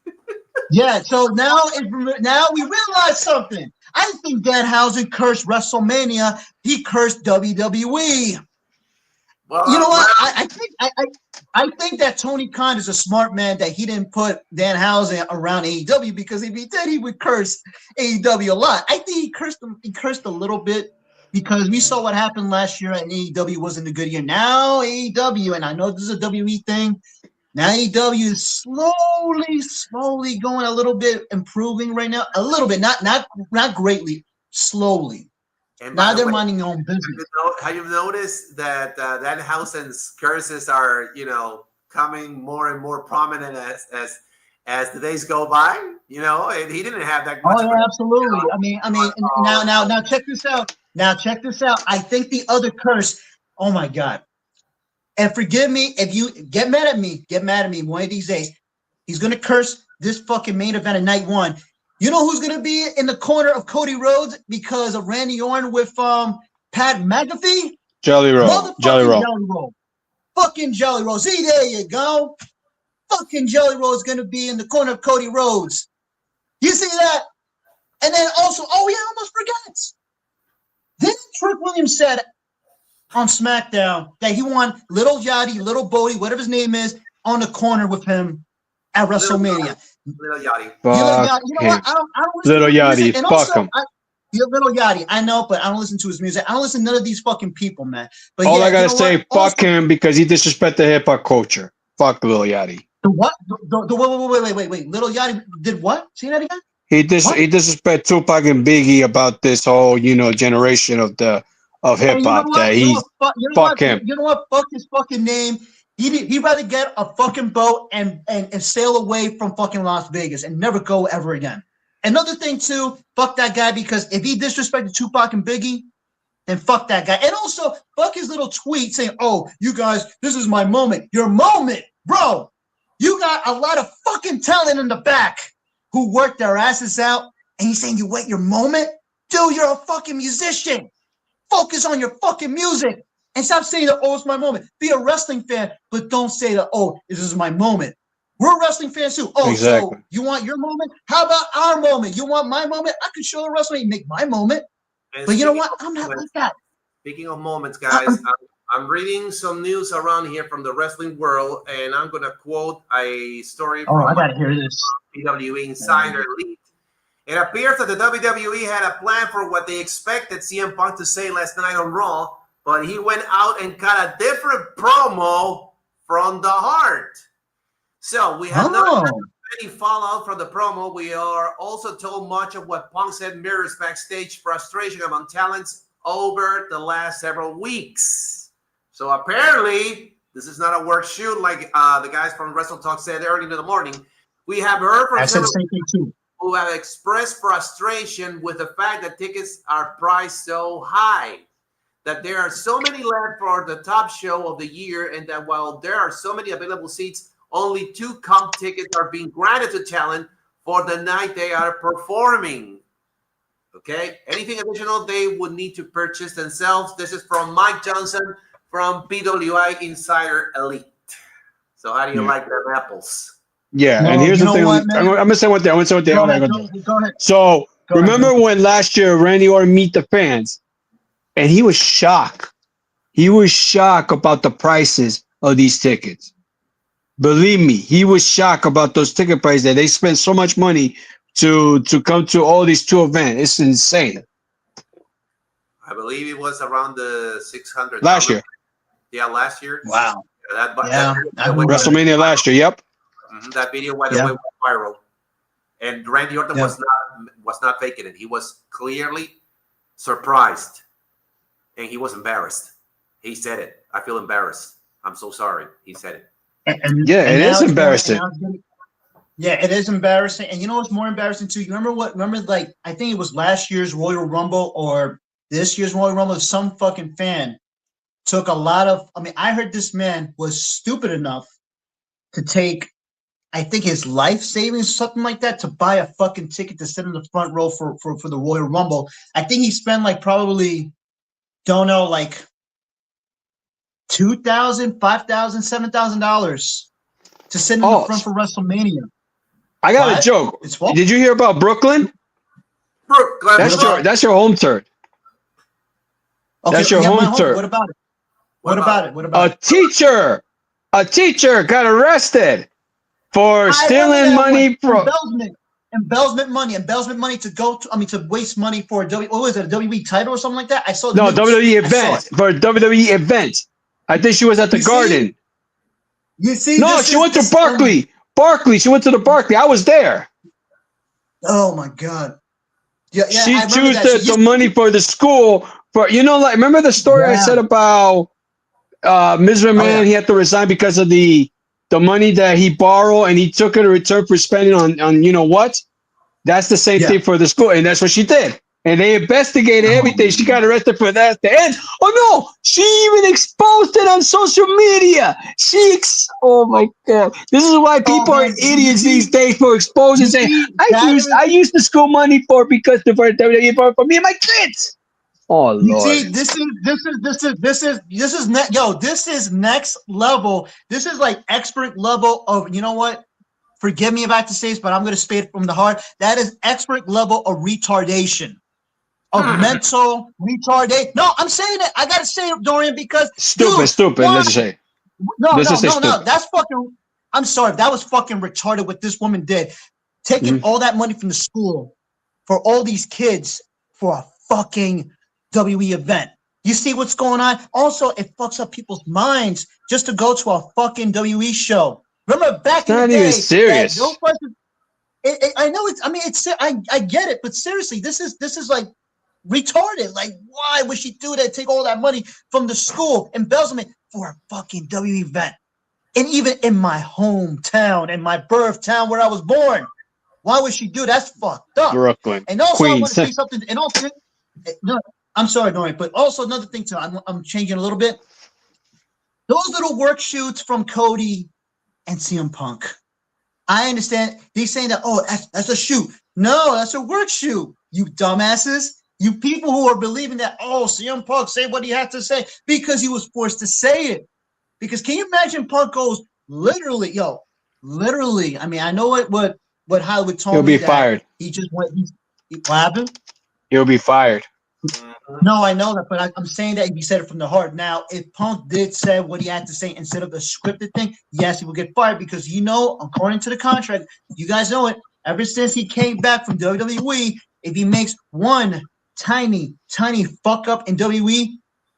Yeah, so now we realize something. I think Danhausen cursed WrestleMania. He cursed WWE. Well, you know what? I think that Tony Khan is a smart man that he didn't put Danhausen around AEW, because if he did, he would curse AEW a lot. I think he cursed him. He cursed a little bit because we saw what happened last year, and AEW wasn't a good year. Now AEW, and I know this is a WWE thing. Now AEW is slowly going a little bit, improving right now. A little bit, not greatly, slowly. And now they're minding their own business. Have you noticed that Danhausen's curses are, coming more and more prominent as as the days go by, and he didn't have that much. Oh yeah, absolutely. I mean, now check this out. Now check this out. I think the other curse. Oh my God. And forgive me if you get mad at me. Get mad at me one of these days. He's gonna curse this fucking main event of night one. You know who's gonna be in the corner of Cody Rhodes because of Randy Orton with Pat McAfee? Jelly Roll. Jelly Roll. Jelly Roll. Fucking Jelly Roll. See, there you go. Fucking Jelly Roll is gonna be in the corner of Cody Rhodes. You see that? And then also, oh yeah, I almost forgot. Then Trick Williams said on SmackDown that he want Little Yachty, Little Bodie, whatever his name is, on the corner with him at WrestleMania. Little Yachty. You know what? I don't Little Yachty. And Fuck him. Little Yachty. I know, but I don't listen to his music. I don't listen to none of these fucking people, man. But All yeah, I gotta you know say, what? fuck him because he disrespected hip hop culture. Fuck Lil Yachty. The what? Wait. Little Yachty did what? Say that again? He disrespected Tupac and Biggie about this whole, generation of hip hop. Fuck him. You know what? Fuck his fucking name. He'd rather get a fucking boat and sail away from fucking Las Vegas and never go ever again. Another thing too, fuck that guy because if he disrespected Tupac and Biggie, then fuck that guy. And also, fuck his little tweet saying, "Oh, you guys, this is my moment." Your moment, bro. You got a lot of fucking talent in the back who worked their asses out, and he's saying you wait your moment? Dude, you're a fucking musician. Focus on your fucking music. And stop saying that, oh, it's my moment. Be a wrestling fan, but don't say that, oh, this is my moment. We're wrestling fans too. Oh, exactly. So you want your moment? How about our moment? You want my moment? I could show a wrestling, make my moment. And but you know what? I'm not like that. Speaking of moments, guys, I'm reading some news around here from the wrestling world, and I'm going to quote a story from I got to hear this. WWE Insider Elite. It appears that the WWE had a plan for what they expected CM Punk to say last night on Raw, but he went out and cut a different promo from the heart. So we have not had any fallout from the promo. We are also told much of what Punk said mirrors backstage frustration among talents over the last several weeks. So apparently, this is not a work shoot like the guys from Wrestle Talk said early in the morning. We have heard from several people who have expressed frustration with the fact that tickets are priced so high, that there are so many left for the top show of the year, and that while there are so many available seats, only 2 comp tickets are being granted to talent for the night they are performing. Okay? Anything additional they would need to purchase themselves. This is from Mike Johnson from PWI Insider Elite. So how do you like them apples? Yeah, and here's the thing. I'm going to say one thing. Go ahead. So remember when last year Randy Orton meet the fans, and he was shocked. He was shocked about the prices of these tickets. Believe me, he was shocked about those ticket prices that they spent so much money to come to all these 2 events. It's insane. I believe it was around the $600 last year. Yeah, last year. Wow. That WrestleMania last year. Yep. That video went viral, and Randy Orton was not faking it. He was clearly surprised, and he was embarrassed. He said it. I feel embarrassed. I'm so sorry. He said it. And it is embarrassing. It is embarrassing. And you know what's more embarrassing too? You remember like I think it was last year's Royal Rumble or this year's Royal Rumble. Some fucking fan took a lot of. I heard this man was stupid enough to take, I think, his life savings, something like that, to buy a fucking ticket to sit in the front row for the Royal Rumble. I think he spent like probably, don't know, like $2,000, $5,000, $7,000 to sit in the front for WrestleMania. I got a joke. Did you hear about Brooklyn? That's your home turf. Okay, that's your home turf. What about it? What about it? A teacher got arrested for stealing money from embezzlement money to go to, to waste money for a WWE title or something like that. I saw WWE event for a WWE event. I think she was at the Garden. You see? No, she went to Barkley. She went to the Barkley. I was there. Oh my God. Yeah, she used the money for the school for remember the story I said about Ms. McMahon? He had to resign because of the the money that he borrowed and he took it in return for spending on you know what? That's the same Yeah. thing for the school, and that's what she did. And they investigated everything. She got arrested for that at the end. Oh no, she even exposed it on social media. Oh my god, this is why people are man, idiots these days for exposing. Saying I used the school money for WWE for me and my kids. Oh You Lord. see, this is next level. This is like expert level of, you know what? Forgive me if I have to say this, but I'm going to say it from the heart. That is expert level of retardation, of mental retardation. No, I'm saying it. I got to say it, Dorian, because Stupid. Let's just say. No, stupid. that's fucking. I'm sorry, that was fucking retarded. What this woman did, taking all that money from the school for all these kids for a fucking WWE event. You see what's going on? Also, it fucks up people's minds just to go to a fucking WWE show. Remember back in the day? It's not even serious. I know it's. I mean, it's. I get it, but seriously, this is like retarded. Like, why would she do that? Take all that money from the school, embezzlement for a fucking WWE event, and even in my hometown, in my birth town where I was born, why would she do that? That's fucked up. Brooklyn, and also, Queens. I want to say something. And also, no, I'm sorry, Nori, but also another thing too. I'm changing a little bit. Those little work shoots from Cody and CM Punk. I understand they're saying that, oh, that's a shoot. No, that's a work shoot. You dumbasses. You people who are believing that, oh, CM Punk say what he had to say because he was forced to say it. Because can you imagine Punk goes literally. I mean, I know what Hollywood told me. He'll be fired. He just went. What happened? He'll be fired. No, I know that, but I'm saying that he said it from the heart. Now, if Punk did say what he had to say instead of the scripted thing, yes, he will get fired because according to the contract, you guys know it. Ever since he came back from WWE, if he makes one tiny fuck up in WWE,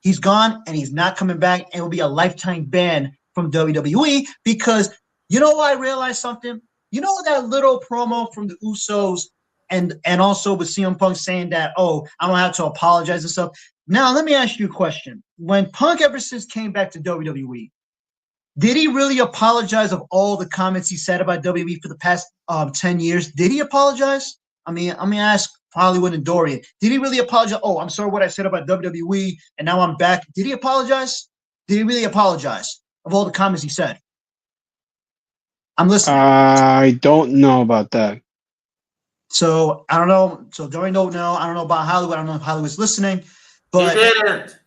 he's gone and he's not coming back, and it will be a lifetime ban from WWE because you know why I realized something? You know that little promo from the Usos and also with CM Punk saying that, oh, I don't have to apologize and stuff. Now, let me ask you a question. When Punk ever since came back to WWE, did he really apologize of all the comments he said about WWE for the past 10 years? Did he apologize? I mean, I'm going to ask Hollywood and Dorian. Did he really apologize? Oh, I'm sorry what I said about WWE, and now I'm back. Did he apologize? Did he really apologize of all the comments he said? I'm listening. I don't know about that. So I don't know. So Dorian don't know. I don't know about Hollywood. I don't know if Hollywood's listening. But He didn't.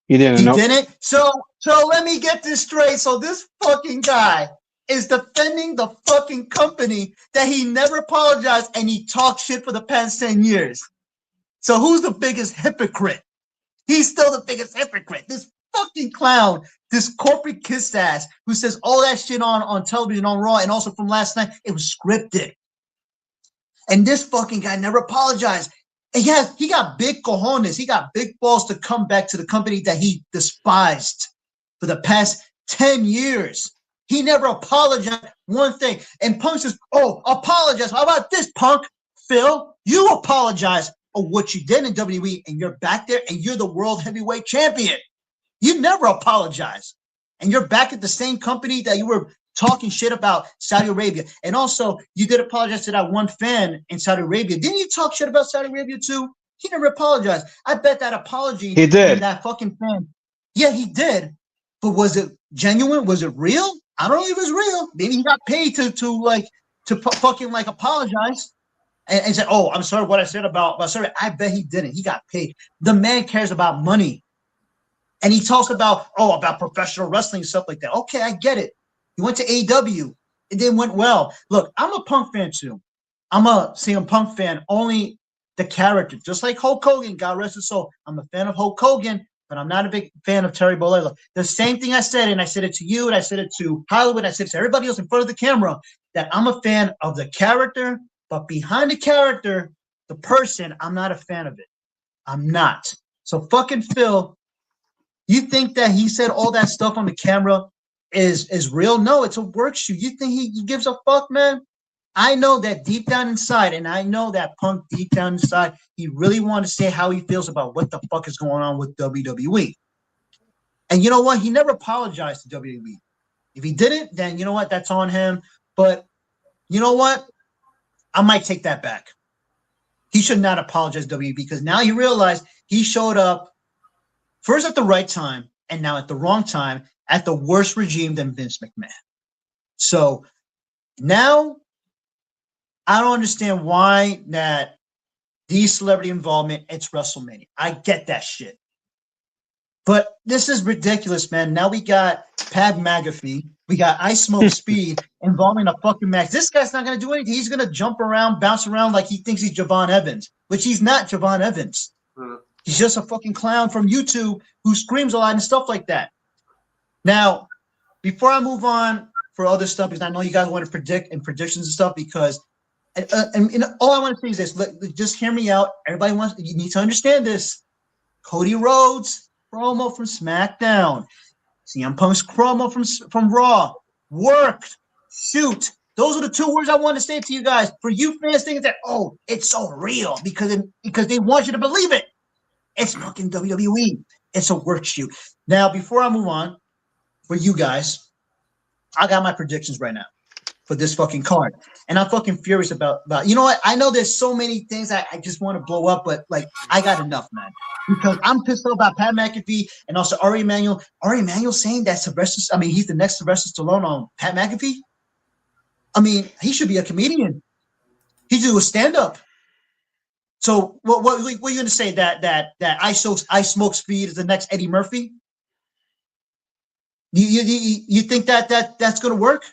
He didn't. So let me get this straight. So this fucking guy is defending the fucking company that he never apologized and he talked shit for the past 10 years. So who's the biggest hypocrite? He's still the biggest hypocrite. This fucking clown, this corporate kiss ass who says all that shit on television on Raw and also from last night, it was scripted. And this fucking guy never apologized. And yes, he got big cojones. He got big balls to come back to the company that he despised for the past 10 years. He never apologized one thing. And Punk says, oh, apologize. How about this, Punk? Phil, you apologize for what you did in WWE, and you're back there, and you're the world heavyweight champion. You never apologize. And you're back at the same company that you were talking shit about Saudi Arabia. And also, you did apologize to that one fan in Saudi Arabia. Didn't you talk shit about Saudi Arabia too? He never apologized. I bet that apology he did. From that fucking fan. Yeah, he did. But was it genuine? Was it real? I don't know if it was real. Maybe he got paid to fucking like apologize and say, oh, I'm sorry what I said about sorry. I bet he didn't. He got paid. The man cares about money. And he talks about professional wrestling and stuff like that. Okay, I get it. He went to AEW. It didn't went well. Look, I'm a Punk fan too. I'm a CM Punk fan, only the character. Just like Hulk Hogan, God rest his soul. I'm a fan of Hulk Hogan, but I'm not a big fan of Terry Bollea. The same thing I said, and I said it to you, and I said it to Hollywood, I said it to everybody else in front of the camera, that I'm a fan of the character, but behind the character, the person, I'm not a fan of it. I'm not. So fucking Phil, you think that he said all that stuff on the camera is real? No, it's a work shoot. You think he gives a fuck, man? I know that deep down inside, and I know that Punk deep down inside, he really wanted to say how he feels about what the fuck is going on with WWE. And you know what? He never apologized to WWE. If he didn't, then you know what? That's on him. But you know what? I might take that back. He should not apologize to WWE because now he realized he showed up first at the right time and now at the wrong time at the worst regime than Vince McMahon. So now I don't understand why that these celebrity involvement, it's WrestleMania. I get that shit. But this is ridiculous, man. Now we got Pat McAfee. We got I Smoke Speed involving a fucking match. This guy's not going to do anything. He's going to jump around, bounce around like he thinks he's Javon Evans, which he's not Javon Evans. He's just a fucking clown from YouTube who screams a lot and stuff like that. Now, before I move on for other stuff, because I know you guys want to predict and predictions and stuff, because and all I want to say is this: look, just hear me out. Everybody wants you need to understand this. Cody Rhodes promo from SmackDown, CM Punk's promo from Raw worked. Shoot, those are the two words I want to say to you guys. For you fans thinking that it's so real because they want you to believe it. It's fucking WWE. It's a work shoot. Now, before I move on, for you guys, I got my predictions right now for this fucking card. And I'm fucking furious about you know what? I know there's so many things I just want to blow up, but like I got enough, man. Because I'm pissed off about Pat McAfee and also Ari Emanuel. Ari Emanuel saying that he's the next Sylvester Stallone on Pat McAfee. I mean, he should be a comedian. He should do a stand-up. So what are you gonna say that I Smoke Speed is the next Eddie Murphy? You think that's gonna work?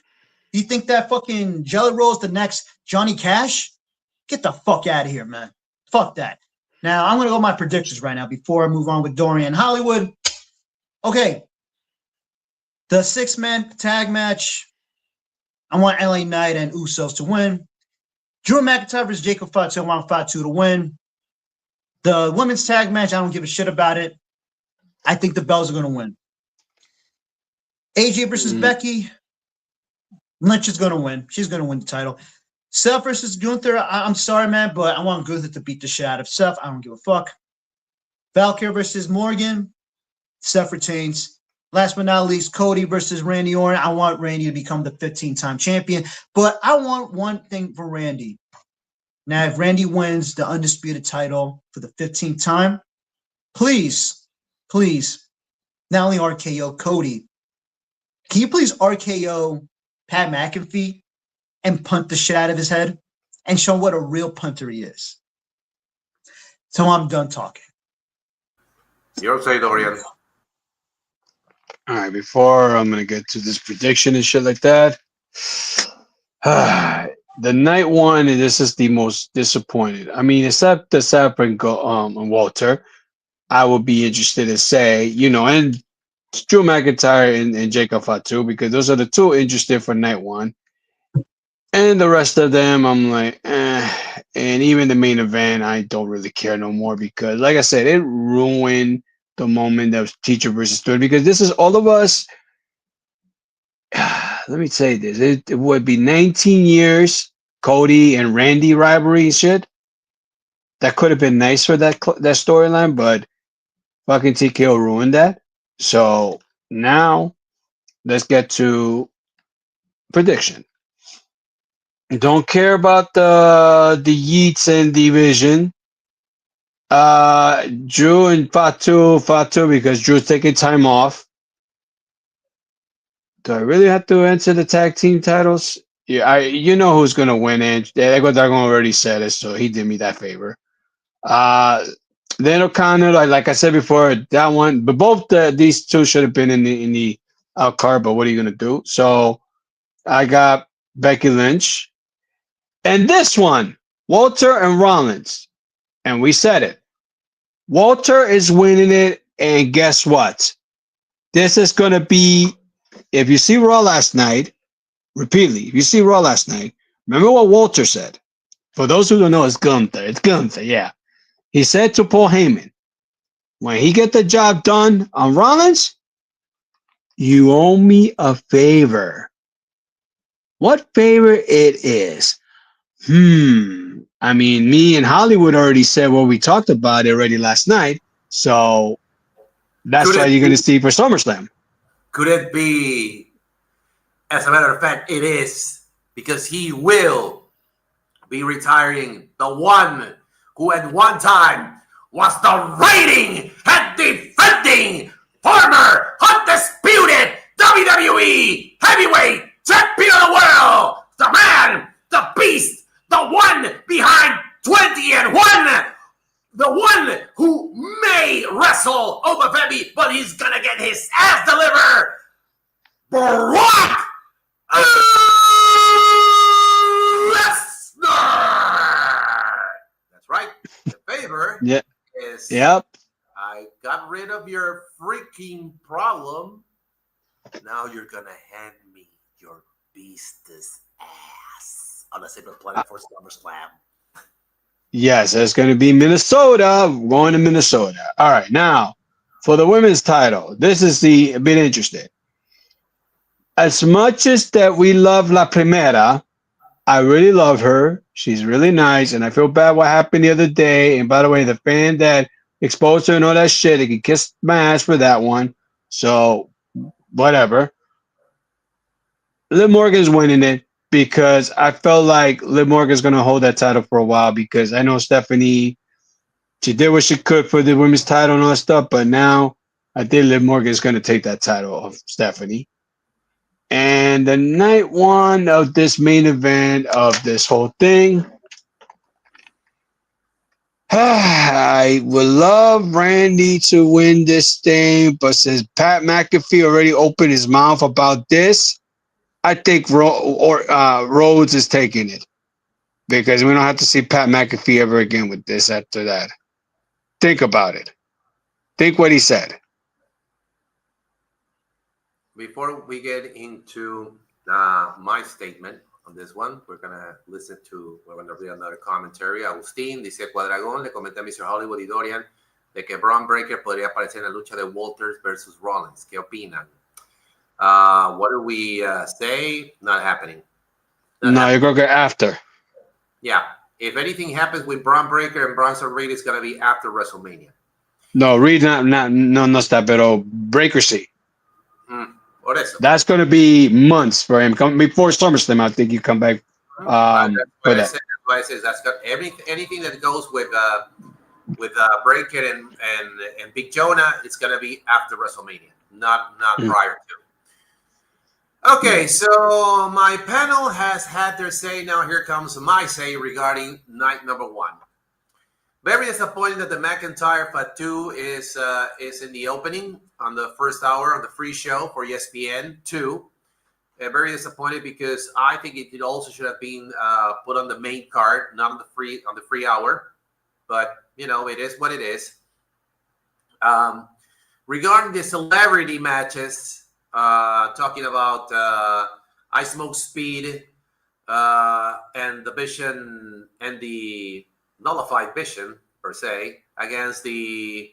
You think that fucking Jelly Roll is the next Johnny Cash? Get the fuck out of here, man. Fuck that. Now I'm gonna go my predictions right now before I move on with Dorian Hollywood. Okay. The 6-man tag match. I want LA Knight and Usos to win. Drew McIntyre versus Jacob Fatu. I want Fatu to win. The women's tag match, I don't give a shit about it. I think the Bells are going to win. AJ versus Becky. Lynch is going to win. She's going to win the title. Seth versus Gunther. I'm sorry, man, but I want Gunther to beat the shit out of Seth. I don't give a fuck. Valkyrie versus Morgan. Seth retains. Last but not least, Cody versus Randy Orton. I want Randy to become the 15-time champion, but I want one thing for Randy. Now, if Randy wins the undisputed title for the 15th time, please, not only RKO Cody, can you please RKO Pat McAfee and punt the shit out of his head and show what a real punter he is? So I'm done talking. Your say, Dorian. All right, before I'm going to get to this prediction and shit like that. The night one, this is the most disappointed. I mean, except the Sap and Walter, I would be interested to say, and Drew McIntyre and Jacob Fatu, because those are the two interested for night one. And the rest of them, I'm like, eh. And even the main event, I don't really care no more because, like I said, it ruined the moment that was teacher versus student, because this is all of us. Let me say this: it would be 19 years Cody and Randy rivalry and shit. That could have been nice for that storyline, but fucking TKO ruined that. So now let's get to prediction. Don't care about the Yeats and Division. Drew and Fatu because Drew's taking time off. Do I really have to answer the tag team titles? Yeah, you know who's gonna win, and Ego Dragon already said it, so he did me that favor. Then O'Connor, like I said before, that one, but both these two should have been in the card. But what are you gonna do? So I got Becky Lynch, and this one, Walter and Rollins, and we said it. Walter is winning it, and guess what? This is going to be, if you see Raw last night, repeatedly, if you see Raw last night, remember what Walter said. For those who don't know, it's Gunther, yeah. He said to Paul Heyman, when he get the job done on Rollins, you owe me a favor. What favor it is? I mean, me and Hollywood already said what we talked about already last night. So that's what you're going to see for SummerSlam. Could it be As a matter of fact, it is, because he will be retiring the one who at one time was the reigning and defending former undisputed WWE heavyweight champion of the world, the man, the beast, the one behind 20 and 1, the one who may wrestle over Febby, but he's gonna get his ass delivered, Brock Lesnar. That's right. The favor is I got rid of your freaking problem. Now you're gonna hand me your beast's ass on a separate planet for SummerSlam. Yes, it's going to be Minnesota. We're going to Minnesota. All right, now for the women's title, this is a bit interesting. As much as that we love La Primera, I really love her. She's really nice, and I feel bad what happened the other day. And by the way, the fan that exposed her and all that shit, they could kiss my ass for that one. So whatever. Liv Morgan's winning it, because I felt like Liv Morgan's going to hold that title for a while, because I know Stephanie, she did what she could for the women's title and all that stuff, but now I think Liv Morgan's going to take that title of Stephanie. And the night one of this main event of this whole thing, I would love Randy to win this thing, but since Pat McAfee already opened his mouth about this, I think Rhodes is taking it, because we don't have to see Pat McAfee ever again with this after that. Think about it. Think what he said. Before we get into my statement on this one, we're going to read another commentary. Agustín dice: Cuadragón le comenté a Mr. Hollywood y Dorian de que Braun Breaker podría aparecer en la lucha de Walters versus Rollins. ¿Qué opinan? What do we say? Not happening. You're going to get after. Yeah. If anything happens with Braun Breaker and Bronson Reed, it's going to be after WrestleMania. No, Reed no está, pero Breaker sí. Por eso. That's going to be months for him. Before SummerSlam, I think you come back. That's why I say that's got anything that goes with Breaker and Big Jonah, it's going to be after WrestleMania, not prior to. Okay, so my panel has had their say. Now here comes my say regarding night number one. Very disappointed that the McIntyre Fatu is in the opening on the first hour of the free show for ESPN 2. Very disappointed, because I think it also should have been put on the main card, not on the free hour. But it is what it is. Regarding the celebrity matches. Talking about I Smoke Speed and the Vision and the nullified Vision per se against this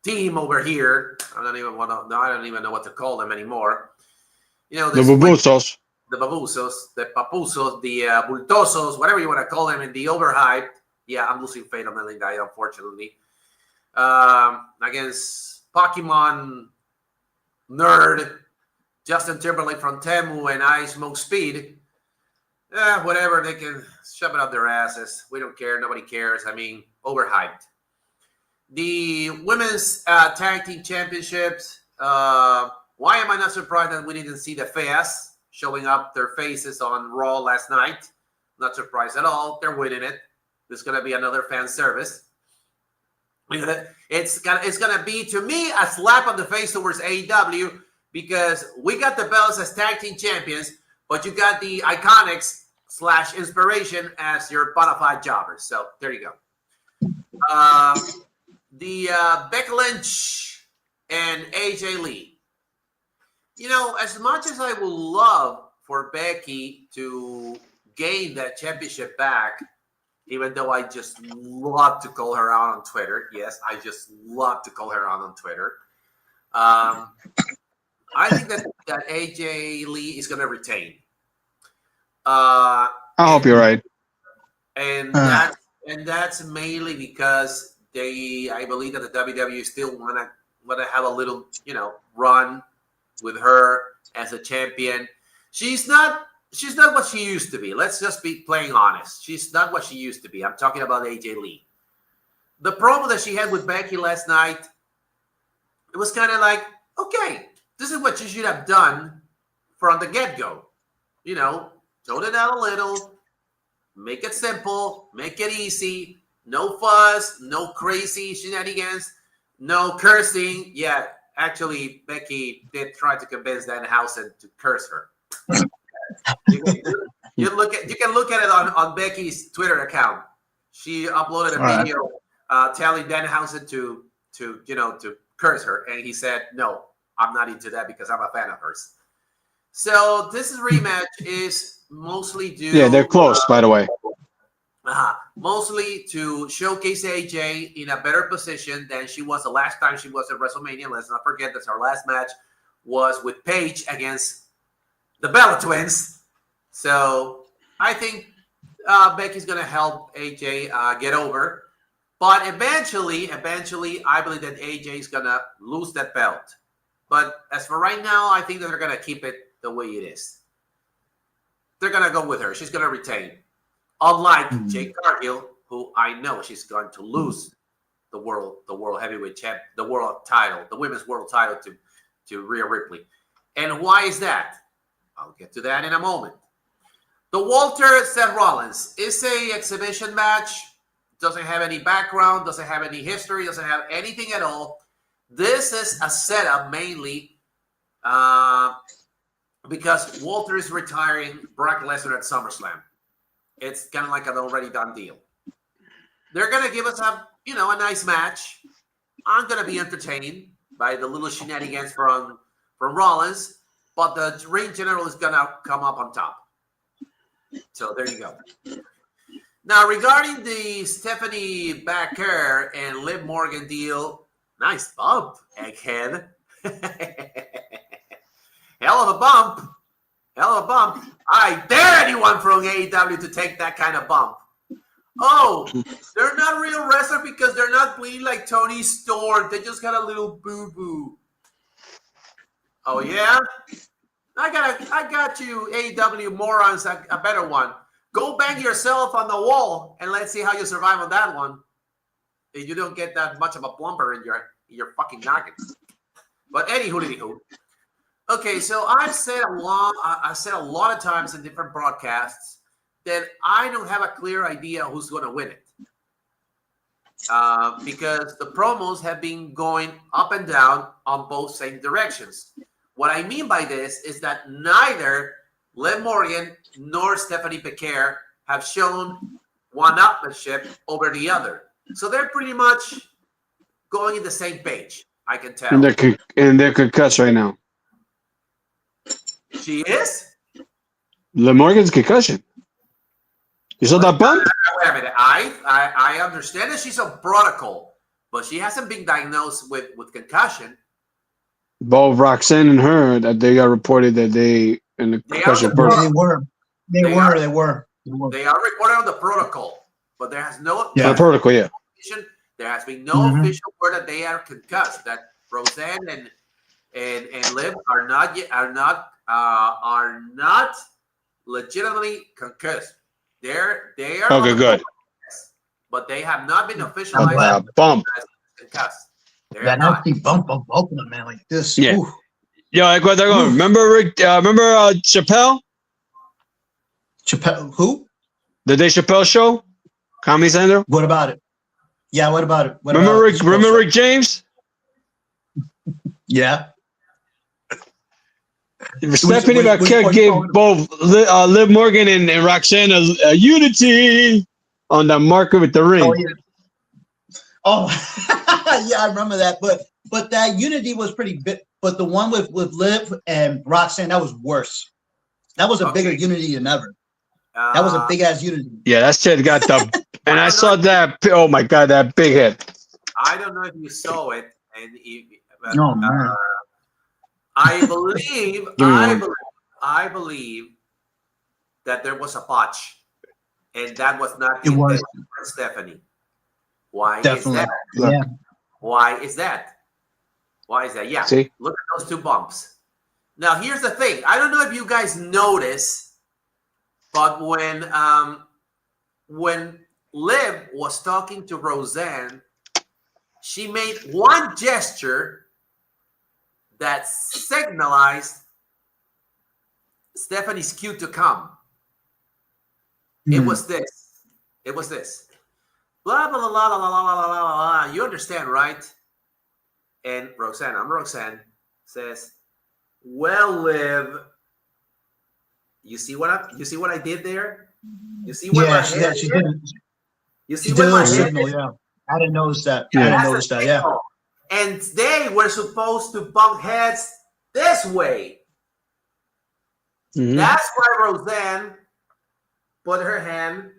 team over here. I don't even know what to call them anymore. The Babusos. The Babusos, the Papusos, the Bultosos, whatever you want to call them, in the overhyped. Yeah, I'm losing faith on the guy, unfortunately. Against Pokemon Nerd, Justin Timberlake from Temu, and I Smoke Speed. Whatever, they can shove it up their asses. We don't care. Nobody cares. I mean, overhyped. The women's tag team championships. Why am I not surprised that we didn't see the Fast showing up their faces on Raw last night? Not surprised at all. They're winning it. This is going to be another fan service. It's gonna be, to me, a slap on the face towards AEW, because we got the belts as tag team champions, but you got the Iconics / Inspiration as your bona fide jobbers. So there you go. The Becky Lynch and AJ Lee. As much as I would love for Becky to gain that championship back, even though I just love to call her out on Twitter. Yes, I just love to call her out on Twitter. I think that AJ Lee is going to retain. I hope you're right. And that's mainly because I believe that the WWE still want to, want to have a little, run with her as a champion. She's not what she used to be. Let's just be playing honest. She's not what she used to be. I'm talking about AJ Lee. The promo that she had with Becky last night, it was kind of like, okay, this is what you should have done from the get-go. Tone it down a little, make it simple, make it easy, no fuss, no crazy shenanigans, no cursing. Yeah, actually, Becky did try to convince Danhausen to curse her. You can look at it on Becky's Twitter account. She uploaded a video telling Danhausen to curse her, and he said, "No, I'm not into that because I'm a fan of hers." So this rematch is mostly due. Yeah, they're close, by the way. Mostly to showcase AJ in a better position than she was the last time she was at WrestleMania. Let's not forget that our last match was with Paige against the Bella Twins. So I think Becky's going to help AJ get over. But eventually, I believe that AJ is going to lose that belt. But as for right now, I think that they're going to keep it the way it is. They're going to go with her. She's going to retain. Unlike Jade Cargill, who I know she's going to lose the world heavyweight champ, the world title, the women's world title to Rhea Ripley. And why is that? I'll get to that in a moment. The Walter Seth Rollins is a exhibition match. Doesn't have any background, doesn't have any history, doesn't have anything at all. This is a setup mainly because Walter is retiring Brock Lesnar at SummerSlam. It's kind of like an already done deal. They're going to give us a nice match. I'm going to be entertained by the little shenanigans from Rollins, but the ring general is going to come up on top. So there you go. Now, regarding the Stephanie Baker and Liv Morgan deal, nice bump, egghead. Hell of a bump. I dare anyone from AEW to take that kind of bump. Oh, they're not real wrestlers because they're not bleeding like Tony Storm. They just got a little boo-boo. Oh, yeah? I got you, AEW morons, a better one. Go bang yourself on the wall and let's see how you survive on that one. If you don't get that much of a plumber in your fucking noggin. But anywho. Okay, so I've said a lot of times in different broadcasts that I don't have a clear idea who's going to win it. Because the promos have been going up and down on both same directions. What I mean by this is that neither Liv Morgan nor Stephanie Baker have shown one-upmanship over the other. So they're pretty much going in the same page, I can tell. And they're concussed right now. She is? Liv Morgan's concussion. You saw that bump? Wait a minute. I understand that she's on protocol, but she hasn't been diagnosed with concussion. Both Roxanne and her, that they got reported that they in the concussion person. They were. They are reported on the protocol, but there has no the protocol. Yeah. There has been no official word that they are concussed. That Roseanne and Liv are not legitimately concussed. They are okay. Good. But they have not been officialized bump. as concussed. That nasty bump of both of them, man, like this. Yeah. Ooh. Yo, like what they're going. Remember Chappelle? Chappelle, who? The Dave Chappelle show, Comedy Central. What about it? Yeah, what about it? Remember Rick James? Yeah. Stephanie Baker gave both Liv Morgan and Roxanne a unity on the marker with the ring. Oh, yeah. Yeah, I remember that. But that unity was pretty big. But the one with Liv and Roxanne, that was worse. That was a bigger unity than ever. That was a big ass unity. Yeah, that shit got the. And I saw that. Oh my god, that big hit. I don't know if you saw it, and man. I believe that there was a botch, and that was not the intention for Stephanie. Why is that? Yeah. Why is that? Why is that? Yeah. See? Look at those two bumps. Now, here's the thing. I don't know if you guys notice, but when Liv was talking to Roseanne, she made one gesture that signalized Stephanie's cue to come. It was this. It was this. Blah, blah, blah, blah, blah, blah, blah, blah, blah. You understand, right? And Roxanne, says, well, Liv, you see what I did there? You see what my head she did? did. You see She what did my a head signal, did? yeah. I didn't notice that. Yeah. I didn't That's notice a that, yeah. signal. And they were supposed to bump heads this way. Mhm. That's why Roseanne put her hand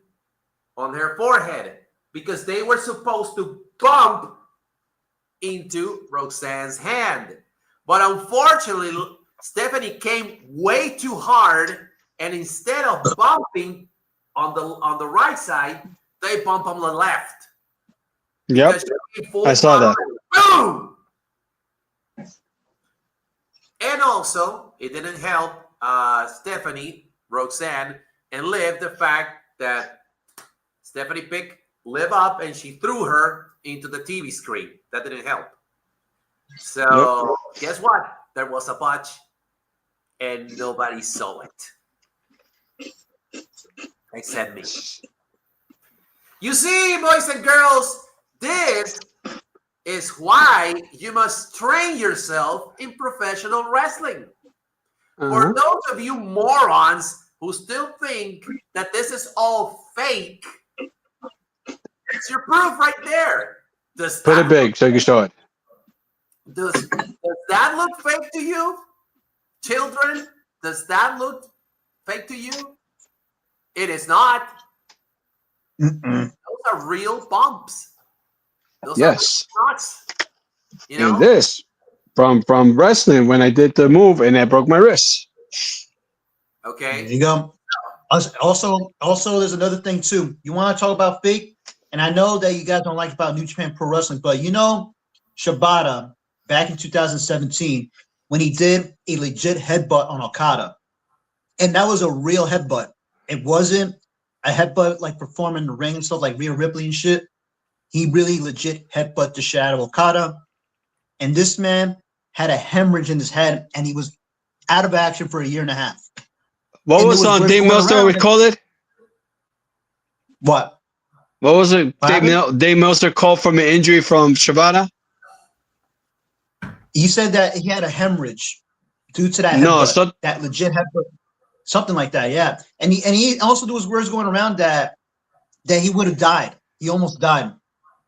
on her forehead, because they were supposed to bump into Roxanne's hand. But unfortunately, Stephanie came way too hard, and instead of bumping on the right side, they bump on the left. Yep. I saw that. Boom! And also, it didn't help Stephanie, Roxanne, and Liv the fact that Stephanie picked Liv up and she threw her into the TV screen. That didn't help. So, guess what? There was a botch and nobody saw it. Except me. You see, boys and girls, this is why you must train yourself in professional wrestling. For those of you morons who still think that this is all fake, it's your proof right there. Put it big so you can show it. Does that look fake to you? Children, does that look fake to you? It is not. Those are real bumps. Those Yes. are real shots. You know? And this from wrestling when I did the move and I broke my wrist. Okay. There you go. Also, there's another thing too. You want to talk about fake? And I know that you guys don't like about New Japan Pro Wrestling, but you know, Shibata back in 2017 when he did a legit headbutt on Okada, and that was a real headbutt. It wasn't a headbutt like performing in the ring and stuff like Rhea Ripley and shit. He really legit headbutt the Shadow Okada, and this man had a hemorrhage in his head, and he was out of action for a year and a half. What was on Dave Meltzer we called it? What? What was it? Dave Meltzer called from an injury from Shibata? He said that he had a hemorrhage due to that headbutt, that legit headbutt, something like that. Yeah, and he also there was words going around that he would have died. He almost died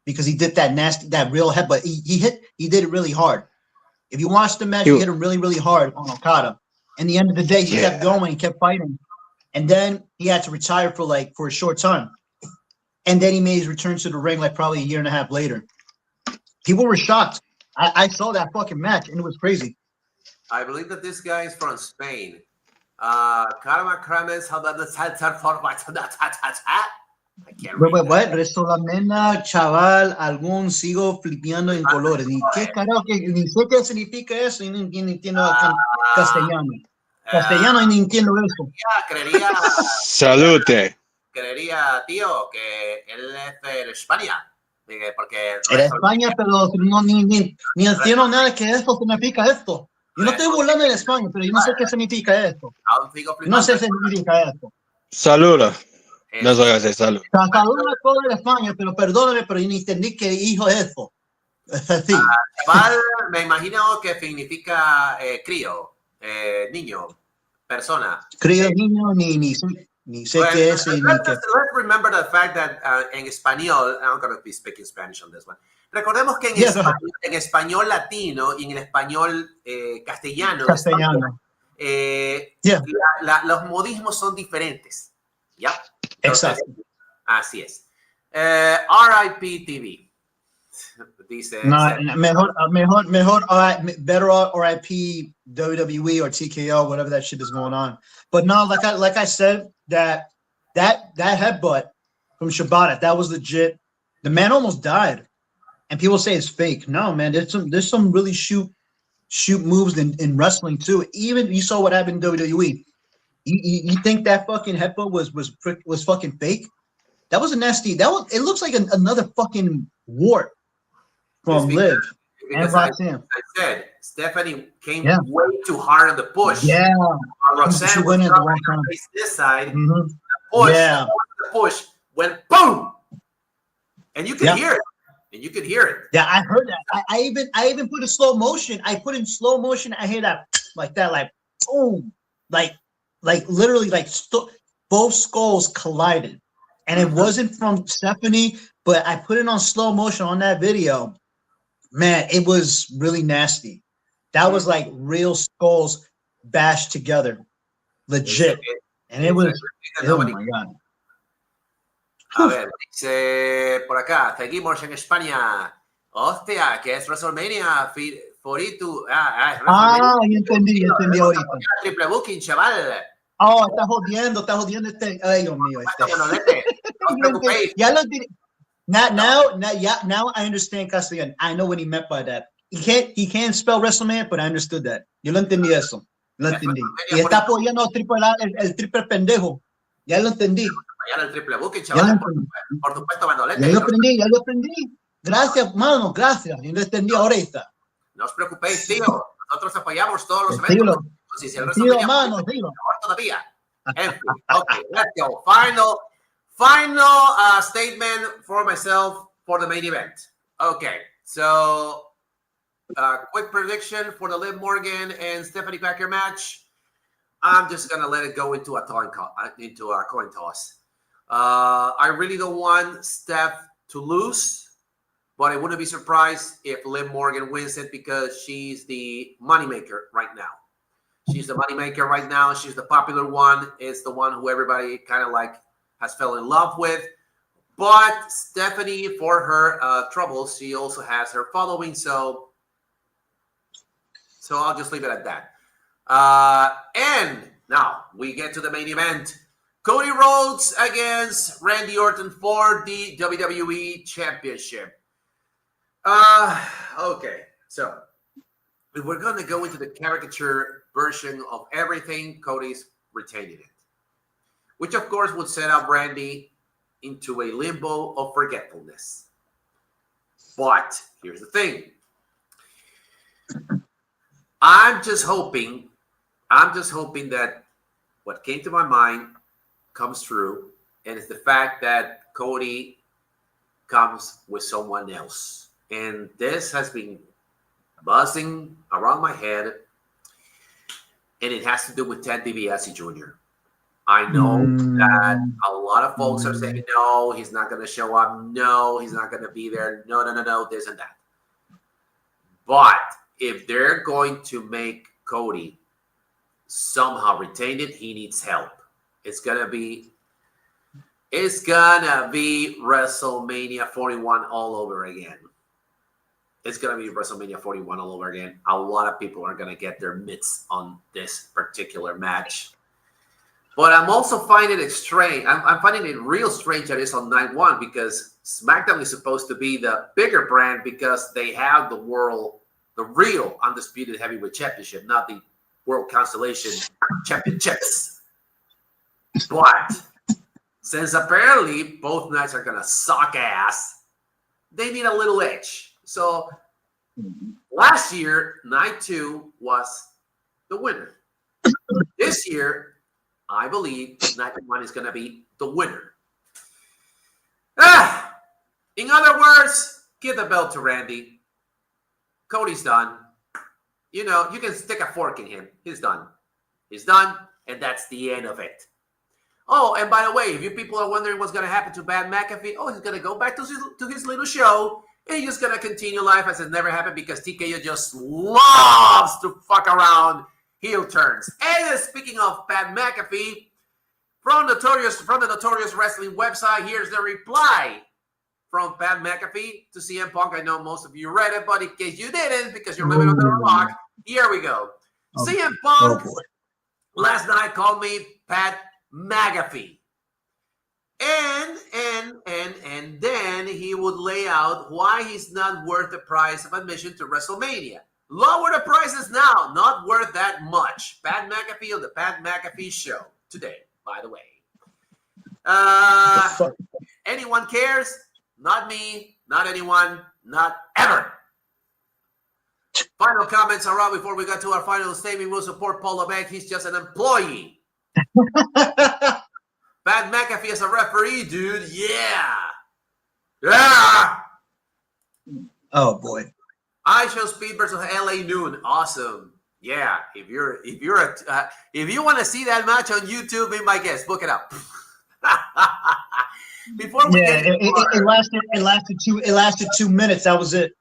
because he did that real headbutt. He did it really hard. If you watch the match, he hit him really, really hard on Okada. And the end of the day, he kept going, he kept fighting, and then he had to retire for a short time. And then he made his return to the ring like probably a year and a half later. People were shocked. I saw that fucking match, and it was crazy. I believe that this guy is from Spain. Karma Krames, how about the salsa format? I can't read What? Resolamena, chaval, algún sigo flipeando en colores. Ni qué carajo, ni sé qué significa eso, y no entiendo castellano. Castellano y no entiendo eso. Creería, Salute. creería, tío, que él es de España. Porque Era España, pero no, ni entiendo nada que esto significa esto. Yo no estoy burlando de España, pero yo no sé qué significa esto. No sé qué significa esto. Saluda. No soy así, salud. Saludos a todos de España, pero perdóname, pero yo no entendí qué hijo es esto. Sí. Chaval, me imagino que significa crío, niño, persona. Crío, niño, ni sé qué es. Let's remember the fact that en español, I'm going to be speaking Spanish on this one. Recordemos que en español latino y en el español castellano, los modismos son diferentes. ¿Ya? Exacto. Así es. RIP TV. Dice. Mejor, better RIP WWE or TKO, whatever that shit is going on. But no, like I said, that headbutt from Shibata, that was legit. The man almost died, and people say it's fake. No, man, there's some really shoot moves in wrestling too. Even you saw what happened in WWE. You think that fucking headbutt was fucking fake? That was a nasty. It looks like another fucking wart from Liv and Roxanne. I said Stephanie came way too hard on the push. Yeah, Roxanne she was went at the wrong time. This side. Mm-hmm. The push went boom, and you could hear it. And you could hear it. Yeah, I heard that. I even put a slow motion. I put in slow motion. I hear that like boom, like literally both skulls collided, and it wasn't from Stephanie, but I put it on slow motion on that video. Man, it was really nasty. That was like real skulls bashed together, legit, and it was. Oh my god. A ver, dice por acá, seguimos en España. Hostia, que es WrestleMania 42. Ya entendí ahorita. Triple booking, chaval. Oh, está jodiendo este. Ay, Dios mío. No os preocupéis. Ya lo entendí. Now I understand Castellano. I know what he meant by that. He can't spell WrestleMania, but I understood that. Yo lo entendí eso. Lo entendí. Y está apoyando el triple pendejo. Ya lo entendí. El triple booking, chaval. Por supuesto, Manolete. Ya lo aprendí. Gracias, mano, gracias. Yo lo entendí ahorita. No os preocupéis, tío. Nosotros apoyamos todos los eventos. Si el resto todavía. En fin, okay, let's go. Final statement for myself for the main event. Okay, so quick prediction for the Liv Morgan and Stephanie Packer match. I'm just gonna let it go into a coin toss. I really don't want Steph to lose, but I wouldn't be surprised if Liv Morgan wins it because she's the moneymaker right now. She's the moneymaker right now. She's the popular one. It's the one who everybody kind of like has fell in love with. But Stephanie, for her troubles, she also has her following. So I'll just leave it at that. And now we get to the main event. Cody Rhodes against Randy Orton for the WWE Championship. Okay, so if we're going to go into the caricature version of everything, Cody's retaining it, which of course would set up Randy into a limbo of forgetfulness. But here's the thing. I'm just hoping that what came to my mind comes true, and it's the fact that Cody comes with someone else. And this has been buzzing around my head, and it has to do with Ted DiBiase Jr. I know that a lot of folks are saying, no, he's not going to show up. No, he's not going to be there. No, this and that. But if they're going to make Cody somehow retain it, he needs help. It's gonna be WrestleMania 41 all over again. It's gonna be WrestleMania 41 all over again. A lot of people are gonna get their mitts on this particular match. But I'm also finding it strange. I'm finding it real strange that it's on night one because SmackDown is supposed to be the bigger brand because they have the real undisputed heavyweight championship, not the World Constellation Championships. But since apparently both nights are gonna suck ass, they need a little edge. So last year, night 2 was the winner. This year, I believe night 1 is gonna be the winner. In other words, give the belt to Randy. Cody's done. You know, you can stick a fork in him. He's done. He's done, and that's the end of it. Oh, and by the way, if you people are wondering what's going to happen to Pat McAfee, he's going to go back to his little show, and he's just going to continue life as it never happened because TKO just loves to fuck around heel turns. And speaking of Pat McAfee, from the Notorious Wrestling website, here's the reply from Pat McAfee to CM Punk. I know most of you read it, but in case you didn't, because you're living under a rock, here we go. CM Punk last night called me Pat McAfee. And then he would lay out why he's not worth the price of admission to WrestleMania. Lower the prices now, not worth that much. Pat McAfee on the Pat McAfee Show today, by the way. Anyone cares? Not me, not anyone, not ever. Final comments are out before we get to our final statement. We'll support Paul Levesque. He's just an employee. Pat McAfee as a referee, dude. Yeah. Yeah. Oh boy. I Show Speed versus LA Noon. Awesome. Yeah. If you want to see that match on YouTube, be my guest. Book it up. Before we get it lasted 2 minutes. That was it.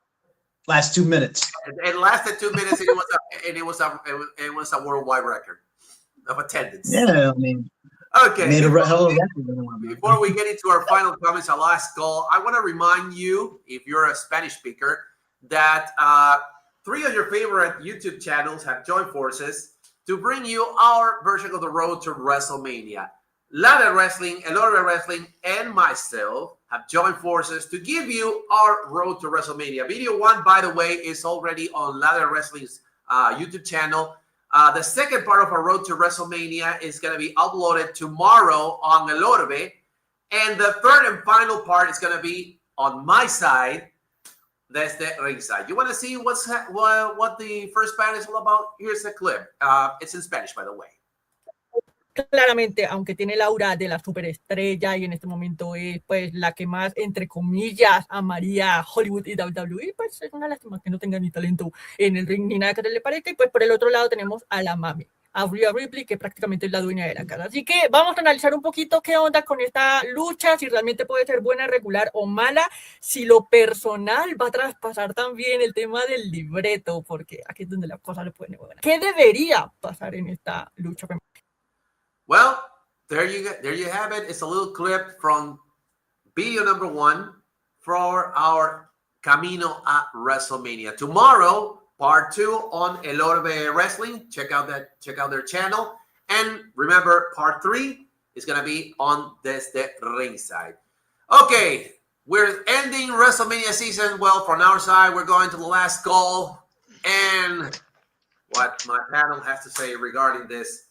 Last 2 minutes. It lasted 2 minutes, and it was a worldwide record of attendance. Yeah, I mean, okay. Made a hell of a record. Before we get into our final comments, our last call, I want to remind you, if you're a Spanish speaker, that 3 of your favorite YouTube channels have joined forces to bring you our version of the road to WrestleMania. Ladder Wrestling, Elorbe Wrestling, and myself have joined forces to give you our road to WrestleMania. Video 1, by the way, is already on Ladder Wrestling's YouTube channel. The second part of our road to WrestleMania is going to be uploaded tomorrow on Elorbe. And the third and final part is going to be on my side. That's the ringside. You want to see what the first part is all about? Here's the clip. It's in Spanish, by the way. Claramente, aunque tiene la aura de la superestrella y en este momento es pues la que más, entre comillas, amaría Hollywood y WWE, pues es una lástima que no tenga ni talento en el ring ni nada que le parezca. Y pues por el otro lado tenemos a la mami, a Rhea Ripley, que prácticamente es la dueña de la casa. Así que vamos a analizar un poquito qué onda con esta lucha, si realmente puede ser buena, regular o mala, si lo personal va a traspasar también el tema del libreto, porque aquí es donde la cosa le puede buena. ¿Qué debería pasar en esta lucha? Well, there you have it. It's a little clip from video number 1 for our Camino a WrestleMania. Tomorrow, part 2 on Elorbe Wrestling. Check out their channel. And remember, part 3 is gonna be on Desde Ringside. Okay, we're ending WrestleMania season. Well, from our side, we're going to the last call. And what my panel has to say regarding this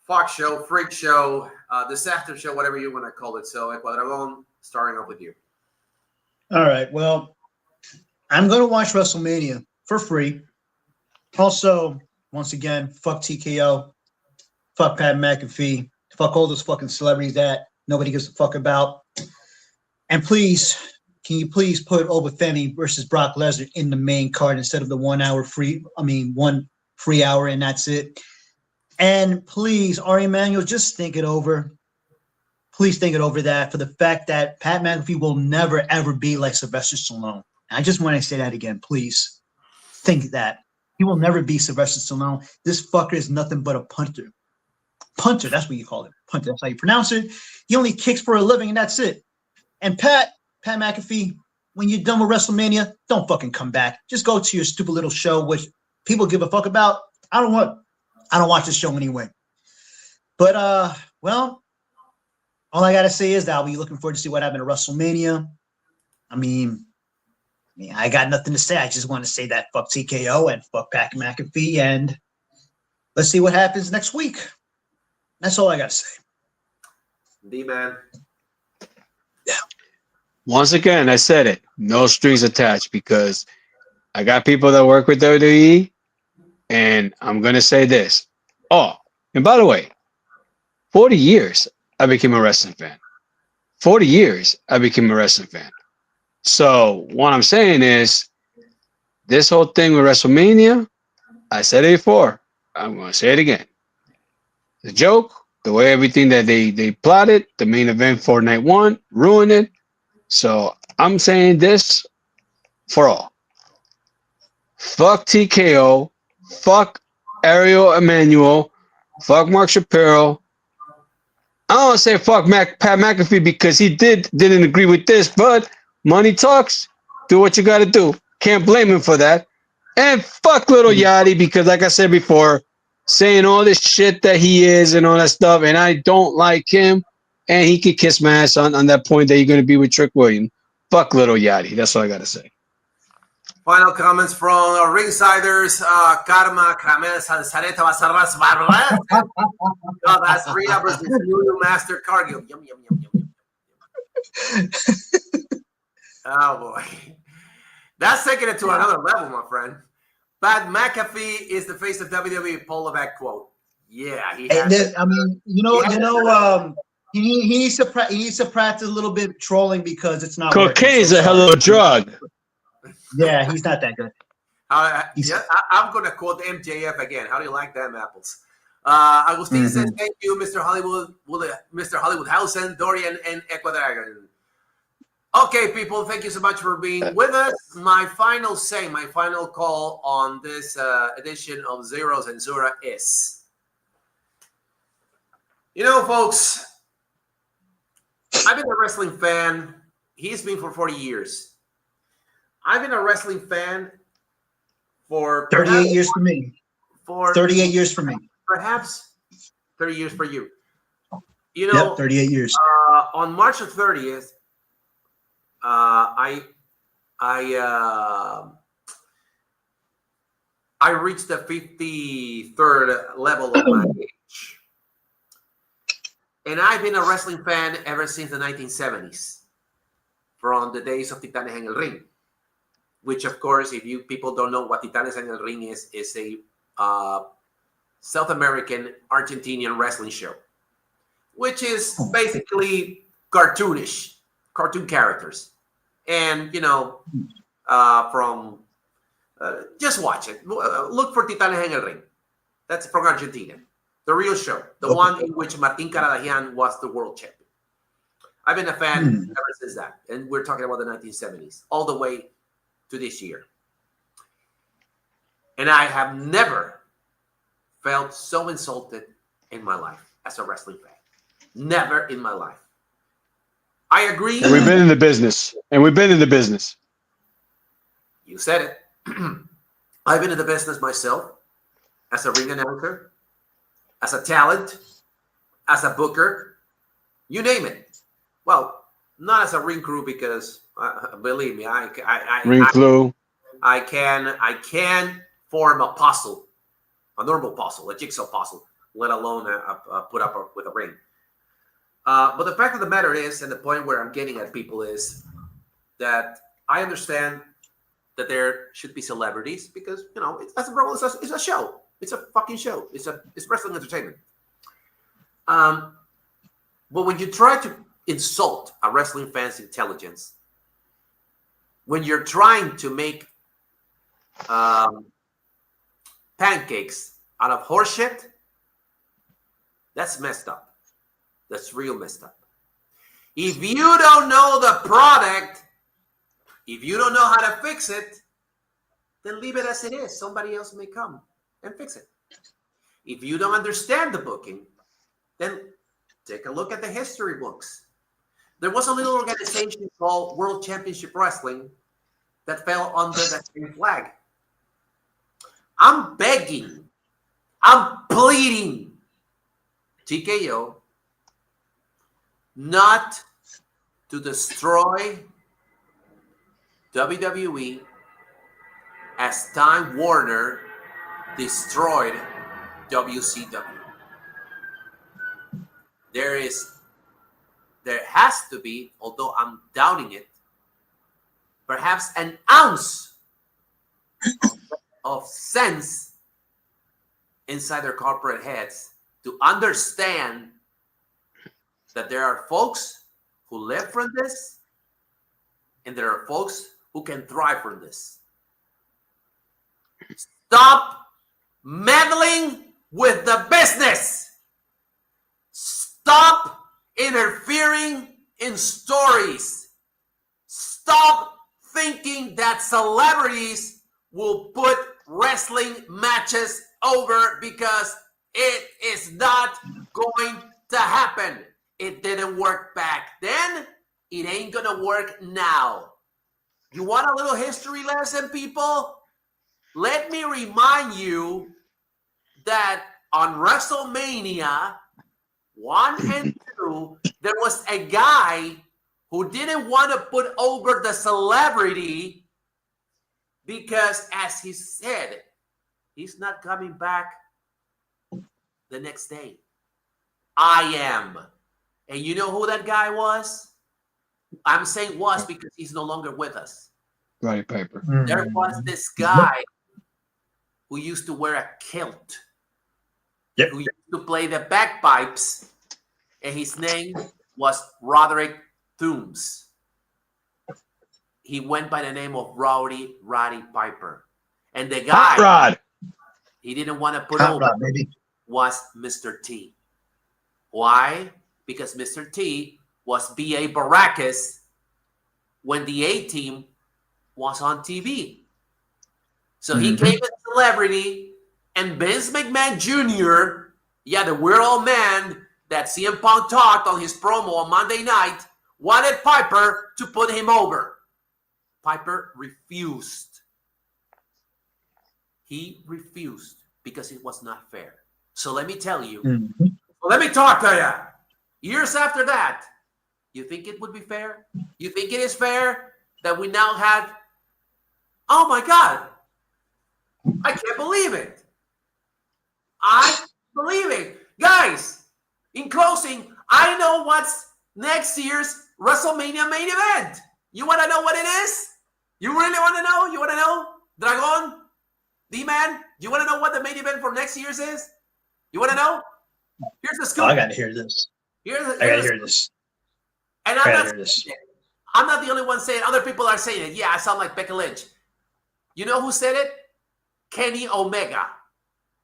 Fox show, freak show, disaster show, whatever you want to call it. So, Cuadragon, starting off with you. All right. Well, I'm going to watch WrestleMania for free. Also, once again, fuck TKO, fuck Pat McAfee, fuck all those fucking celebrities that nobody gives a fuck about. And please, can you please put Obafemi versus Brock Lesnar in the main card instead of the 1 free hour, and that's it. And please, Ari Emanuel, just think it over. Please think it over that for the fact that Pat McAfee will never, ever be like Sylvester Stallone. I just want to say that again, please. Think that. He will never be Sylvester Stallone. This fucker is nothing but a punter. Punter, that's what you call it. Punter, that's how you pronounce it. He only kicks for a living, and that's it. And Pat McAfee, when you're done with WrestleMania, don't fucking come back. Just go to your stupid little show, which people give a fuck about. I don't watch this show anyway. But well, all I gotta say is that I'll be looking forward to see what happened at WrestleMania. I mean, I got nothing to say. I just want to say that fuck TKO and fuck Pat McAfee, and let's see what happens next week. That's all I gotta say. D-Man. Yeah. Once again, I said it. No strings attached, because I got people that work with WWE. And I'm going to say this. Oh, and by the way, 40 years I became a wrestling fan. 40 years I became a wrestling fan. So what I'm saying is, this whole thing with WrestleMania, I said it before. I'm going to say it again. The joke, the way everything that they plotted, the main event for night 1, ruined it. So I'm saying this for all. Fuck TKO. Fuck Ariel Emanuel. Fuck Mark Shapiro. I don't say fuck Pat McAfee because he didn't agree with this, but money talks. Do what you got to do. Can't blame him for that. And fuck Little Yachty, because like I said before, saying all this shit that he is and all that stuff, and I don't like him. and he could kiss my ass on that point that you're going to be with Trick Williams. Fuck Little Yachty. That's all I got to say. Final comments from our ringsiders. Karma, Kramel, Salsareta, Basarras, Barras. Oh, that's Rhea versus New Master Cargill. Yum, yum, yum, yum, yum. Oh, boy. That's taking it to another level, my friend. Pat McAfee is the face of WWE. Paul Levesque quote. Yeah, he has. I mean, he needs to practice a little bit trolling because it's not. Cocaine is a hell of a drug. Yeah, he's not that good. I'm going to quote MJF again. How do you like them apples? Agustin says, thank you, Mr. Hollywoodhausen, Dorian, and Equadragon. Okay, people, thank you so much for being with us. My final call on this edition of Zero Censura is, you know, folks, I've been a wrestling fan. He's been for 40 years. I've been a wrestling fan for 38 years for me. For 38 years for me. Perhaps 30 years for you. You know, 38 years. On March the 30th, I reached the 53rd level of my age. And I've been a wrestling fan ever since the 1970s, from the days of Titanes en el Ring, which, of course, if you people don't know what Titanes en el Ring is a South American Argentinian wrestling show, which is basically cartoonish, cartoon characters. And, you know, just watch it. Look for Titanes en el Ring. That's from Argentina. The real show. The one in which Martin Caradagian was the world champion. I've been a fan ever since that. And we're talking about the 1970s, all the way to this year. And I have never felt so insulted in my life as a wrestling fan. Never in my life. I agree. And we've been in the business. You said it. I've been in the business myself as a ring announcer, as a talent, as a booker, you name it. Well, not as a ring crew because believe me, I can form a puzzle, a normal puzzle, a jigsaw puzzle, let alone put up with a ring. But the fact of the matter is, and the point where I'm getting at people is that I understand that there should be celebrities because, you know, it's a show. It's a fucking show. It's wrestling entertainment. But when you try to insult a wrestling fan's intelligence, when you're trying to make pancakes out of horseshit, that's messed up. That's real messed up. If you don't know the product, if you don't know how to fix it, then leave it as it is. Somebody else may come and fix it. If you don't understand the booking, then take a look at the history books. There was a little organization called World Championship Wrestling that fell under that same flag. I'm begging, I'm pleading TKO not to destroy WWE as Time Warner destroyed WCW. There has to be, although I'm doubting it, perhaps an ounce of sense inside their corporate heads to understand that there are folks who live from this and there are folks who can thrive from this. Stop meddling with the business. Stop interfering in stories. Stop thinking that celebrities will put wrestling matches over because it is not going to happen. It didn't work back then. It ain't gonna work now. You want a little history lesson, people? Let me remind you that on Wrestlemania 1 and 2, there was a guy who didn't want to put over the celebrity because, as he said, he's not coming back the next day. I am. And you know who that guy was? I'm saying was because he's no longer with us. Roddy Piper. There was this guy who used to wear a kilt, who used to play the bagpipes, and his name was Roderick Toombs. He went by the name of Roddy Piper. And the guy Rod. he didn't want to put Hot over Rod, baby. was Mr. T. Why? Because Mr. T was B.A. Baracus when the A-Team was on TV. So he came as a celebrity, and Vince McMahon Jr., the weird old man that CM Punk talked on his promo on Monday night, wanted Piper to put him over. Piper refused. He refused because it was not fair. So let me tell you, let me talk to you. Years after that, you think it would be fair? You think it is fair that we now have, oh my God, I can't believe it. I believe it. Guys, in closing, I know what's next year's WrestleMania main event. You want to know what it is? You really want to know? You want to know? Dragon? D-Man? You want to know what the main event for next year's is? You want to know? Here's the scoop. I got to hear this. I got to hear this. And I'm not the only one saying it. Other people are saying it. Yeah, I sound like Becky Lynch. You know who said it? Kenny Omega.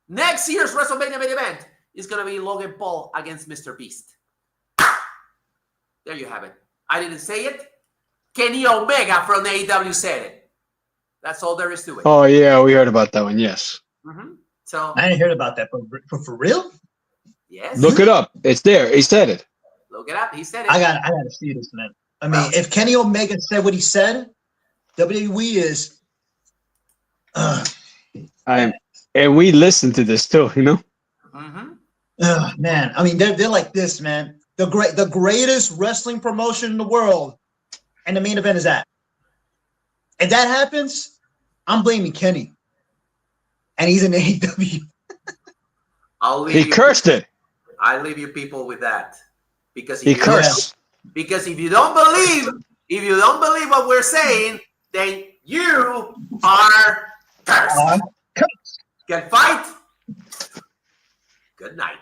Next year's WrestleMania main event is going to be Logan Paul against Mr. Beast. There you have it. I didn't say it. Kenny Omega from AEW said it. That's all there is to it. Oh, yeah, we heard about that one, yes. So I didn't hear about that, but for real? Yes. Look it up. It's there. He said it. Look it up. He said it. I got to see this, man. I mean, if Kenny Omega said what he said, WWE is. And we listened to this too, you know. Man, I mean, they're like this, man. The greatest wrestling promotion in the world, and the main event is that. If that happens, I'm blaming Kenny, and he's in AEW. He cursed it. I leave you people with that because He cursed. Because if you don't believe what we're saying, then you are cursed. Can fight. Good night.